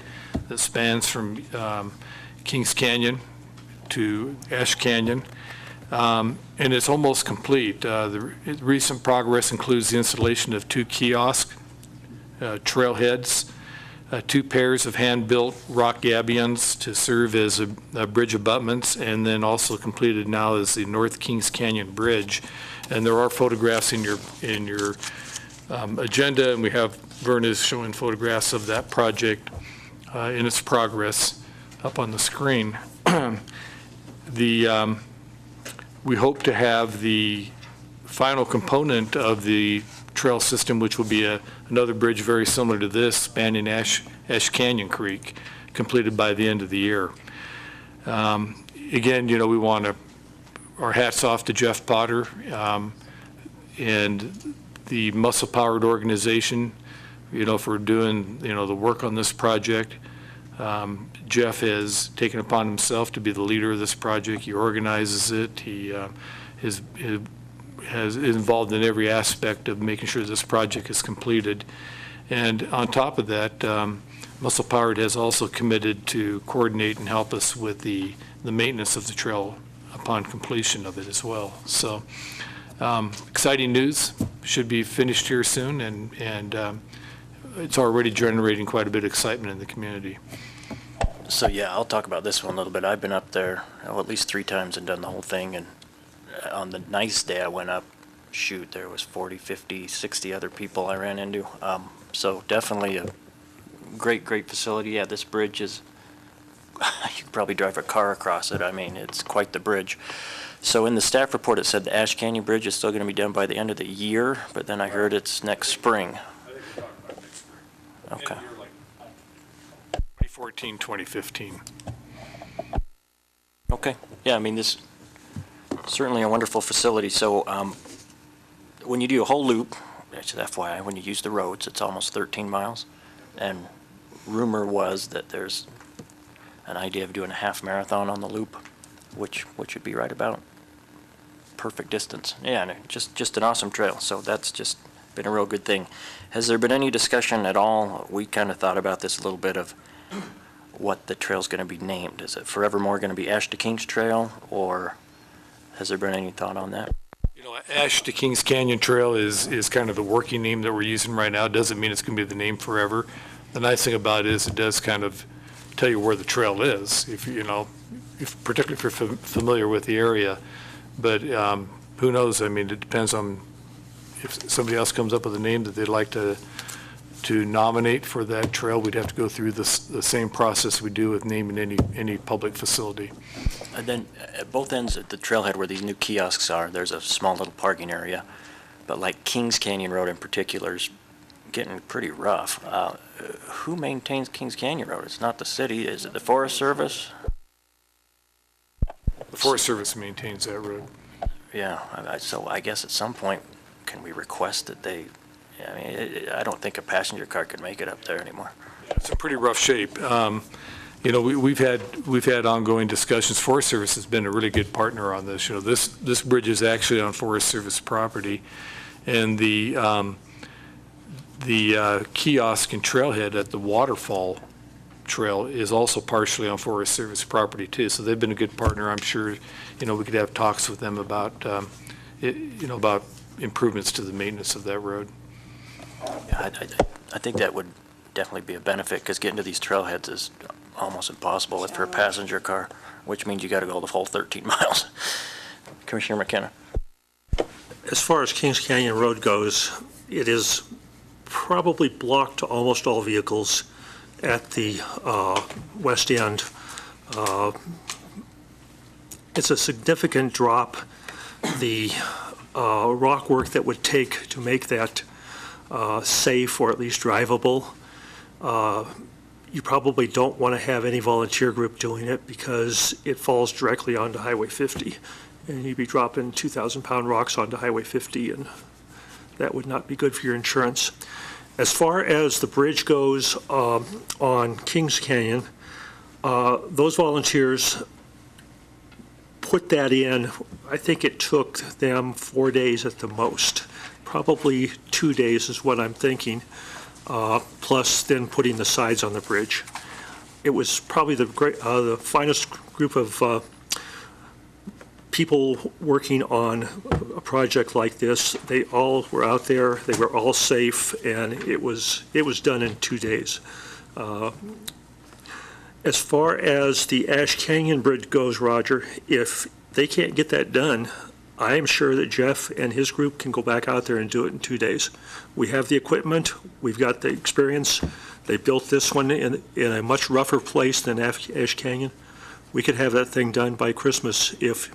that spans from Kings Canyon to Ash Canyon, and it's almost complete. The recent progress includes the installation of 2 kiosk trailheads, 2 pairs of hand-built rock gabions to serve as a bridge abutments, and then also completed now is the North Kings Canyon Bridge. And there are photographs in your agenda, and we have Verna's showing photographs of that project in its progress up on the screen. We hope to have the final component of the trail system, which will be another bridge very similar to this, spanning Ash Canyon Creek, completed by the end of the year. Again, we want our hats off to Jeff Potter and the muscle-powered organization, for doing, the work on this project. Jeff has taken upon himself to be the leader of this project. He organizes it. He is involved in every aspect of making sure this project is completed. And on top of that, Muscle Powered has also committed to coordinate and help us with the maintenance of the trail upon completion of it as well. So exciting news. Should be finished here soon, and it's already generating quite a bit of excitement in the community. So yeah, I'll talk about this one a little bit. I've been up there at least 3 times and done the whole thing, and on the nice day I went up, shoot, there was 40, 50, 60 other people I ran into. So definitely a great facility. Yeah, this bridge is, you could probably drive a car across it. I mean, it's quite the bridge. So in the staff report, it said the Ash Canyon Bridge is still going to be done by the end of the year, but then I heard it's next spring. Okay. 2014, 2015. Okay. Yeah, I mean, this certainly a wonderful facility. So when you do a whole loop, just FYI, when you use the roads, it's almost 13 miles. And rumor was that there's an idea of doing a half marathon on the loop, which would be right about perfect distance. Yeah, and just an awesome trail. So that's just been a real good thing. Has there been any discussion at all? We kind of thought about this a little bit of what the trail's going to be named. Is it forevermore going to be Ash to Kings Trail, or has there been any thought on that? Ash to Kings Canyon Trail is kind of the working name that we're using right now. It doesn't mean it's going to be the name forever. The nice thing about it is it does kind of tell you where the trail is, particularly if you're familiar with the area. But who knows? I mean, it depends on if somebody else comes up with a name that they'd like to nominate for that trail. We'd have to go through the same process we do with naming any public facility. And then at both ends at the trailhead where these new kiosks are, there's a small little parking area. But like Kings Canyon Road in particular is getting pretty rough. Who maintains Kings Canyon Road? It's not the city. Is it the Forest Service? The Forest Service maintains that road. Yeah, so I guess at some point, can we request that they, I mean, I don't think a passenger car could make it up there anymore. It's in pretty rough shape. We've had ongoing discussions. Forest Service has been a really good partner on this. This bridge is actually on Forest Service property, and the kiosk and trailhead at the waterfall trail is also partially on Forest Service property too. So they've been a good partner. I'm sure, we could have talks with them about, about improvements to the maintenance of that road. Yeah, I think that would definitely be a benefit, because getting to these trailheads is almost impossible for a passenger car, which means you got to go the whole 13 miles. Commissioner McKenna. As far as Kings Canyon Road goes, it is probably blocked to almost all vehicles at the west end. It's a significant drop. The rock work that would take to make that safe or at least drivable, you probably don't want to have any volunteer group doing it, because it falls directly onto Highway 50, and you'd be dropping 2,000-pound rocks onto Highway 50, and that would not be good for your insurance. As far as the bridge goes on Kings Canyon, those volunteers put that in, I think it took them 4 days at the most. Probably 2 days is what I'm thinking, plus then putting the sides on the bridge. It was probably the finest group of people working on a project like this. They all were out there, they were all safe, and it was done in 2 days. As far as the Ash Canyon Bridge goes, Roger, if they can't get that done, I am sure that Jeff and his group can go back out there and do it in 2 days. We have the equipment, we've got the experience. They built this one in a much rougher place than Ash Canyon. We could have that thing done by Christmas if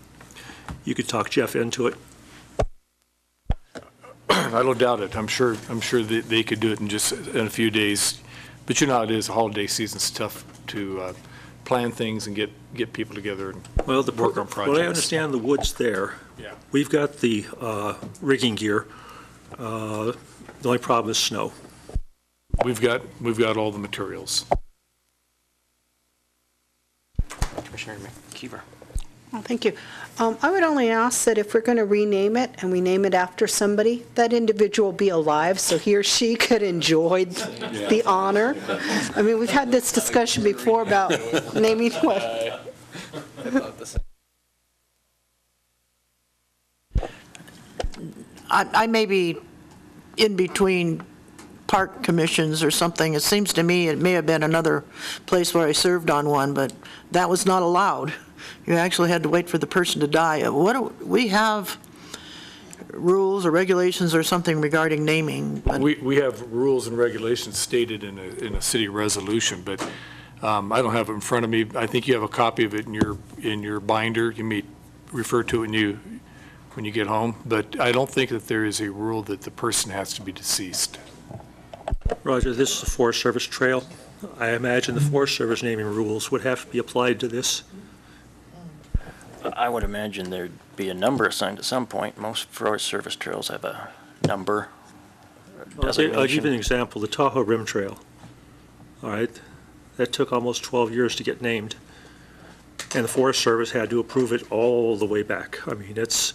you could talk Jeff into it. I don't doubt it. I'm sure that they could do it in a few days. But you know how it is, the holiday season's tough to plan things and get people together and work on projects. Well, I understand the wood's there. Yeah. We've got the rigging gear. The only problem is snow. We've got all the materials. Commissioner McKeever. Oh, thank you. I would only ask that if we're going to rename it and we name it after somebody, that individual be alive so he or she could enjoy the honor. I mean, we've had this discussion before about naming what. I may be in between park commissions or something. It seems to me it may have been another place where I served on one, but that was not allowed. You actually had to wait for the person to die. We have rules or regulations or something regarding naming? We have rules and regulations stated in a city resolution, but I don't have it in front of me. I think you have a copy of it in your binder. You may refer to it when you get home, but I don't think that there is a rule that the person has to be deceased. Roger, this is a Forest Service trail. I imagine the Forest Service naming rules would have to be applied to this. I would imagine there'd be a number assigned at some point. Most Forest Service trails have a number. I'll give you an example, the Tahoe Rim Trail. All right, that took almost 12 years to get named. And the Forest Service had to approve it all the way back. I mean, it's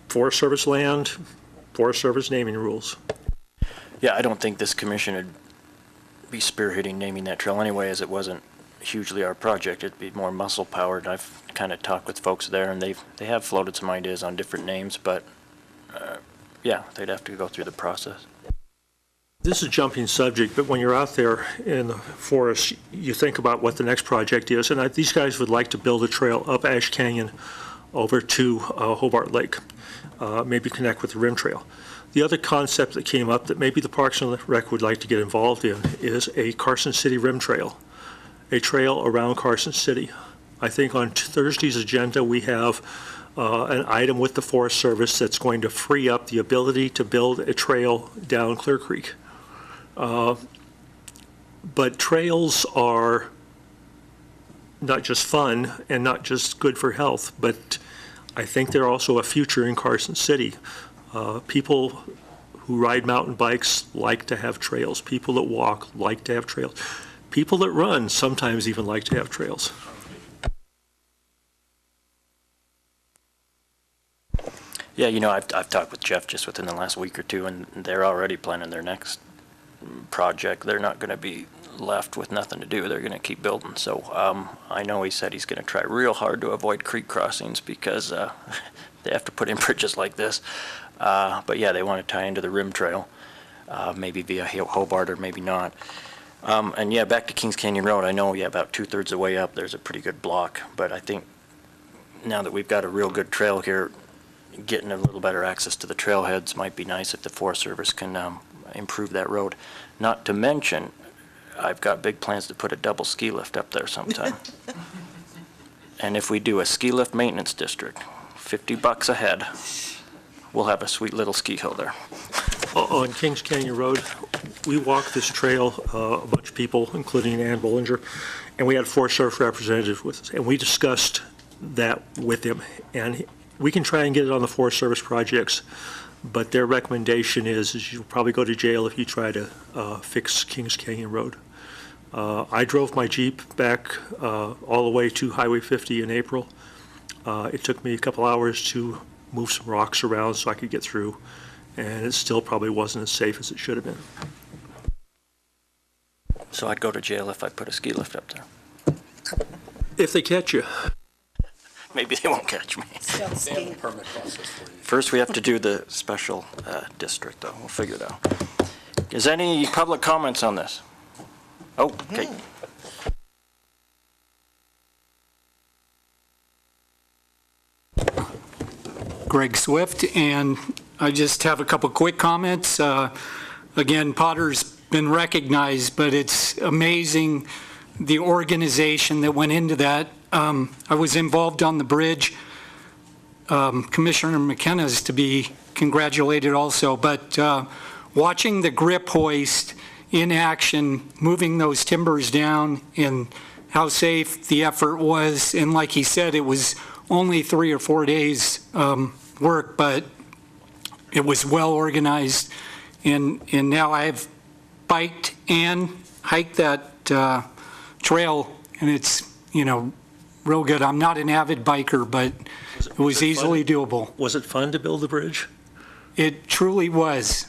Forest Service land, Forest Service naming rules. Yeah, I don't think this commission would be spearheading naming that trail anyway, as it wasn't hugely our project. It'd be more muscle powered. I've kind of talked with folks there, and they have floated some ideas on different names, but yeah, they'd have to go through the process. This is a jumping subject, but when you're out there in the forest, you think about what the next project is, and these guys would like to build a trail up Ash Canyon over to Hobart Lake, maybe connect with the Rim Trail. The other concept that came up that maybe the Parks and Rec would like to get involved in is a Carson City Rim Trail, a trail around Carson City. I think on Thursday's agenda we have an item with the Forest Service that's going to free up the ability to build a trail down Clear Creek. But trails are not just fun and not just good for health, but I think they're also a future in Carson City. People who ride mountain bikes like to have trails. People that walk like to have trails. People that run sometimes even like to have trails. Yeah, you know, I've talked with Jeff just within the last week or two, and they're already planning their next project. They're not going to be left with nothing to do. They're going to keep building. So I know he said he's going to try real hard to avoid creek crossings because they have to put in bridges like this. But yeah, they want to tie into the Rim Trail, maybe via Hobart or maybe not. And yeah, back to Kings Canyon Road, I know, yeah, about 2/3 of the way up, there's a pretty good block. But I think now that we've got a real good trail here, getting a little better access to the trailheads might be nice if the Forest Service can improve that road. Not to mention, I've got big plans to put a double ski lift up there sometime. And if we do a ski lift maintenance district, $50 a head, we'll have a sweet little ski hill there. On Kings Canyon Road, we walked this trail, a bunch of people, including Ann Bollinger, and we had a Forest Service representative with us, and we discussed that with him. And we can try and get it on the Forest Service projects, but their recommendation is you'll probably go to jail if you try to fix Kings Canyon Road. I drove my Jeep back all the way to Highway 50 in April. It took me a couple hours to move some rocks around so I could get through, and it still probably wasn't as safe as it should have been. So I'd go to jail if I put a ski lift up there. If they catch you. Maybe they won't catch me. Still skiing. Permit process for you. First, we have to do the special district, though. We'll figure it out. Is any public comments on this? Oh, okay. Greg Swift, and I just have a couple quick comments. Again, Potter's been recognized, but it's amazing the organization that went into that. I was involved on the bridge. Commissioner McKenna is to be congratulated also, but watching the grip hoist in action, moving those timbers down, and how safe the effort was, and like he said, it was only 3 or 4 days work, but it was well organized, and now I've biked and hiked that trail, and it's, real good. I'm not an avid biker, but it was easily doable. Was it fun to build the bridge? It truly was.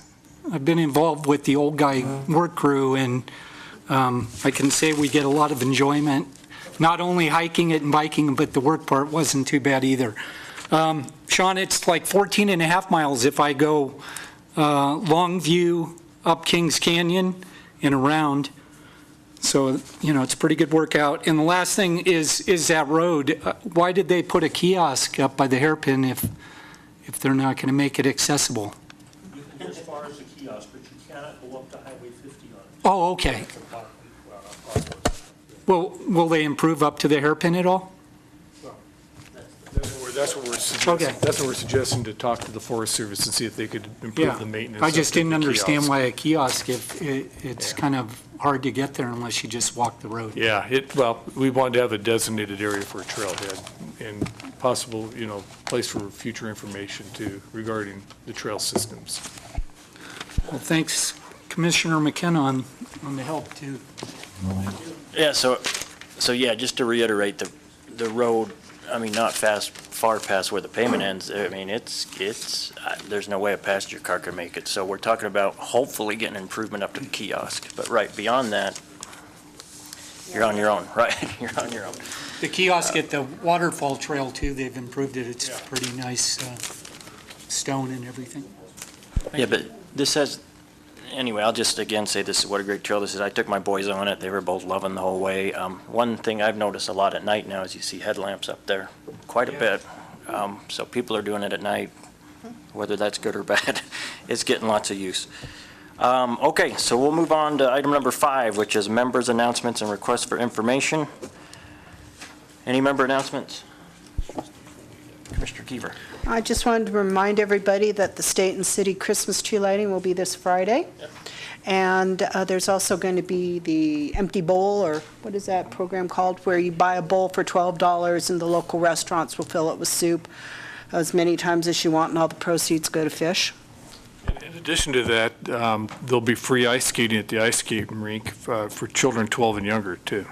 I've been involved with the old guy work crew, and I can say we get a lot of enjoyment, not only hiking it and biking, but the work part wasn't too bad either. Sean, it's like 14 and a half miles if I go Longview up Kings Canyon and around. So, it's a pretty good workout. And the last thing is that road. Why did they put a kiosk up by the hairpin if they're not going to make it accessible? You can go as far as the kiosk, but you cannot go up to Highway 50 on it. Oh, okay. Well, will they improve up to the hairpin at all? That's what we're suggesting. Okay. That's what we're suggesting, to talk to the Forest Service and see if they could improve the maintenance. I just of the didn't understand kiosk. why a kiosk, if it's kind of hard to get there unless you just walk the road. Yeah, we wanted to have a designated area for a trailhead and possible, place for future information too regarding the trail systems. Well, thanks, Commissioner McKenna, on the help too. Yeah, so yeah, just to reiterate, the road, not far past where the pavement ends, there's no way a passenger car can make it. So we're talking about hopefully getting improvement up to the kiosk. But right, beyond that, you're on your own, right? You're on your own. The kiosk at the waterfall trail too, they've improved it. It's pretty nice stone and everything. Yeah, but this has, anyway, I'll just again say this is what a great trail this is. I took my boys on it. They were both loving the whole way. One thing I've noticed a lot at night now is you see headlamps up there quite a bit. So people are doing it at night, whether that's good or bad. It's getting lots of use. Okay, so we'll move on to item number 5, which is members' announcements and requests for information. Any member announcements? Commissioner Kiever. I just wanted to remind everybody that the state and city Christmas tree lighting will be this Friday. Yep. And there's also going to be the empty bowl, or what is that program called, where you buy a bowl for $12 and the local restaurants will fill it with soup as many times as you want, and all the proceeds go to fish. In addition to that, there'll be free ice skating at the ice skating rink for children 12 and younger too.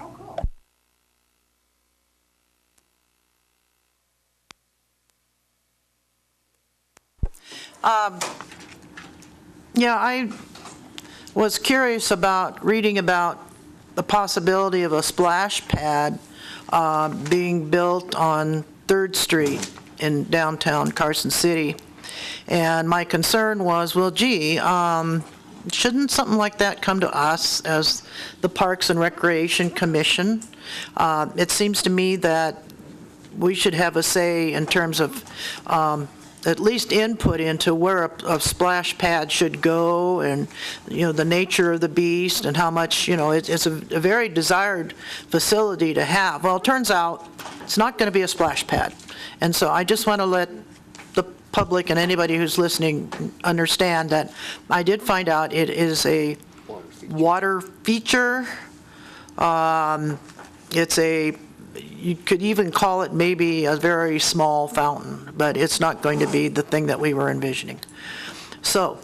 Yeah, I was curious about reading about the possibility of a splash pad being built on 3rd Street in downtown Carson City. And my concern was, well, gee, shouldn't something like that come to us as the Parks and Recreation Commission? It seems to me that we should have a say in terms of at least input into where a splash pad should go, and the nature of the beast and how much, it's a very desired facility to have. Well, it turns out it's not going to be a splash pad, and so I just want to let the public and anybody who's listening understand that I did find out it is a water feature. You could even call it maybe a very small fountain, but it's not going to be the thing that we were envisioning. So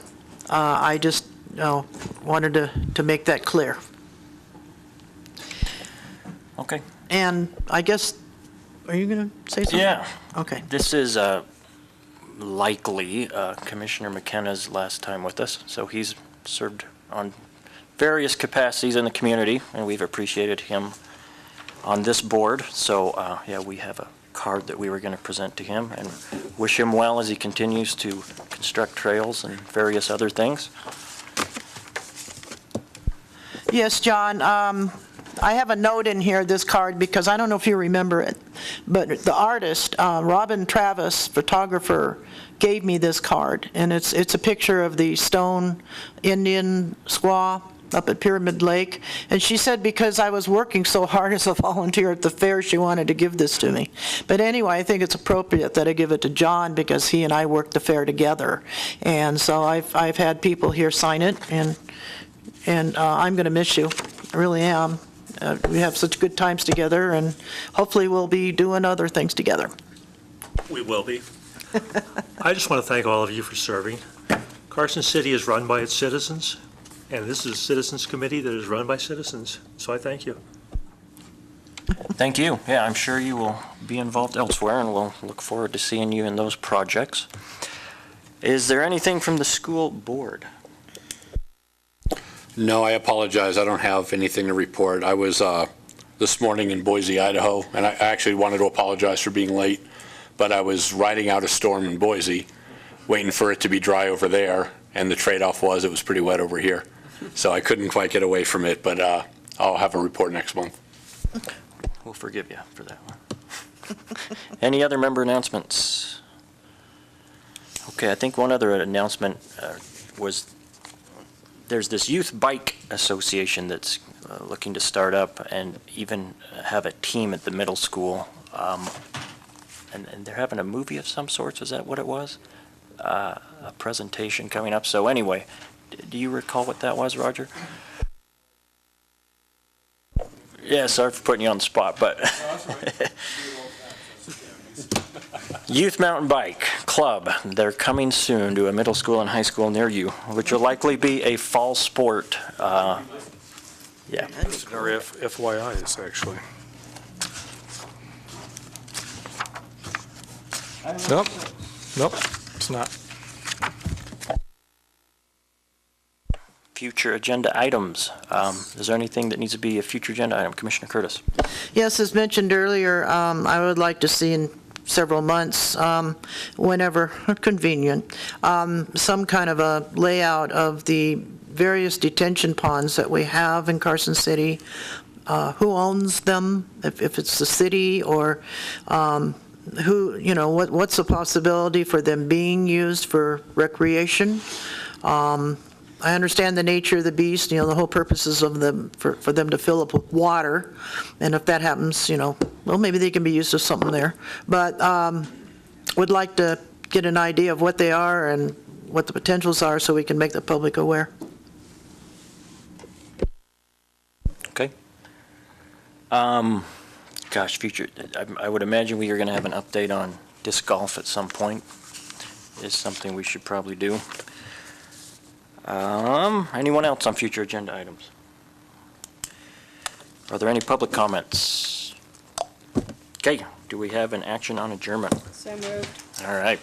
I just wanted to make that clear. Okay. And I guess, are you going to say something? Yeah. Okay. This is likely Commissioner McKenna's last time with us, so he's served on various capacities in the community, and we've appreciated him on this board. So, yeah, we have a card that we were going to present to him and wish him well as he continues to construct trails and various other things. Yes, John, I have a note in here, this card, because I don't know if you remember it, but the artist, Robin Travis, photographer, gave me this card, and it's a picture of the stone Indian squaw up at Pyramid Lake, and she said because I was working so hard as a volunteer at the fair, she wanted to give this to me. But anyway, I think it's appropriate that I give it to John because he and I worked the fair together, and so I've had people here sign it, and I'm going to miss you. I really am. We have such good times together, and hopefully we'll be doing other things together. We will be. I just want to thank all of you for serving. Carson City is run by its citizens, and this is a citizens committee that is run by citizens, so I thank you. Thank you. Yeah, I'm sure you will be involved elsewhere, and we'll look forward to seeing you in those projects. Is there anything from the school board? No, I apologize. I don't have anything to report. I was this morning in Boise, Idaho, and I actually wanted to apologize for being late, but I was riding out a storm in Boise, waiting for it to be dry over there, and the trade-off was it was pretty wet over here. So I couldn't quite get away from it, but I'll have a report next month. We'll forgive you for that one. Any other member announcements? Okay, I think one other announcement was there's this youth bike association that's looking to start up and even have a team at the middle school. And they're having a movie of some sorts. Is that what it was? A presentation coming up. So anyway, do you recall what that was, Roger? Yeah, sorry for putting you on the spot, but Youth Mountain Bike Club, they're coming soon to a middle school and high school near you, which will likely be a fall sport. Yeah. Or FYIs, actually. Nope, it's not. Future agenda items. Is there anything that needs to be a future agenda item? Commissioner Curtis. Yes, as mentioned earlier, I would like to see in several months, whenever convenient, some kind of a layout of the various detention ponds that we have in Carson City, who owns them, if it's the city, or who, you know, what's the possibility for them being used for recreation. I understand the nature of the beast, you know, the whole purposes of them, for them to fill up with water, and if that happens, you know, well, maybe they can be used as something there. But would like to get an idea of what they are and what the potentials are so we can make the public aware. Okay. Gosh, future, I would imagine we are going to have an update on disc golf at some point. Is something we should probably do. Anyone else on future agenda items? Are there any public comments? Okay, do we have an action on adjournment? So moved. All right.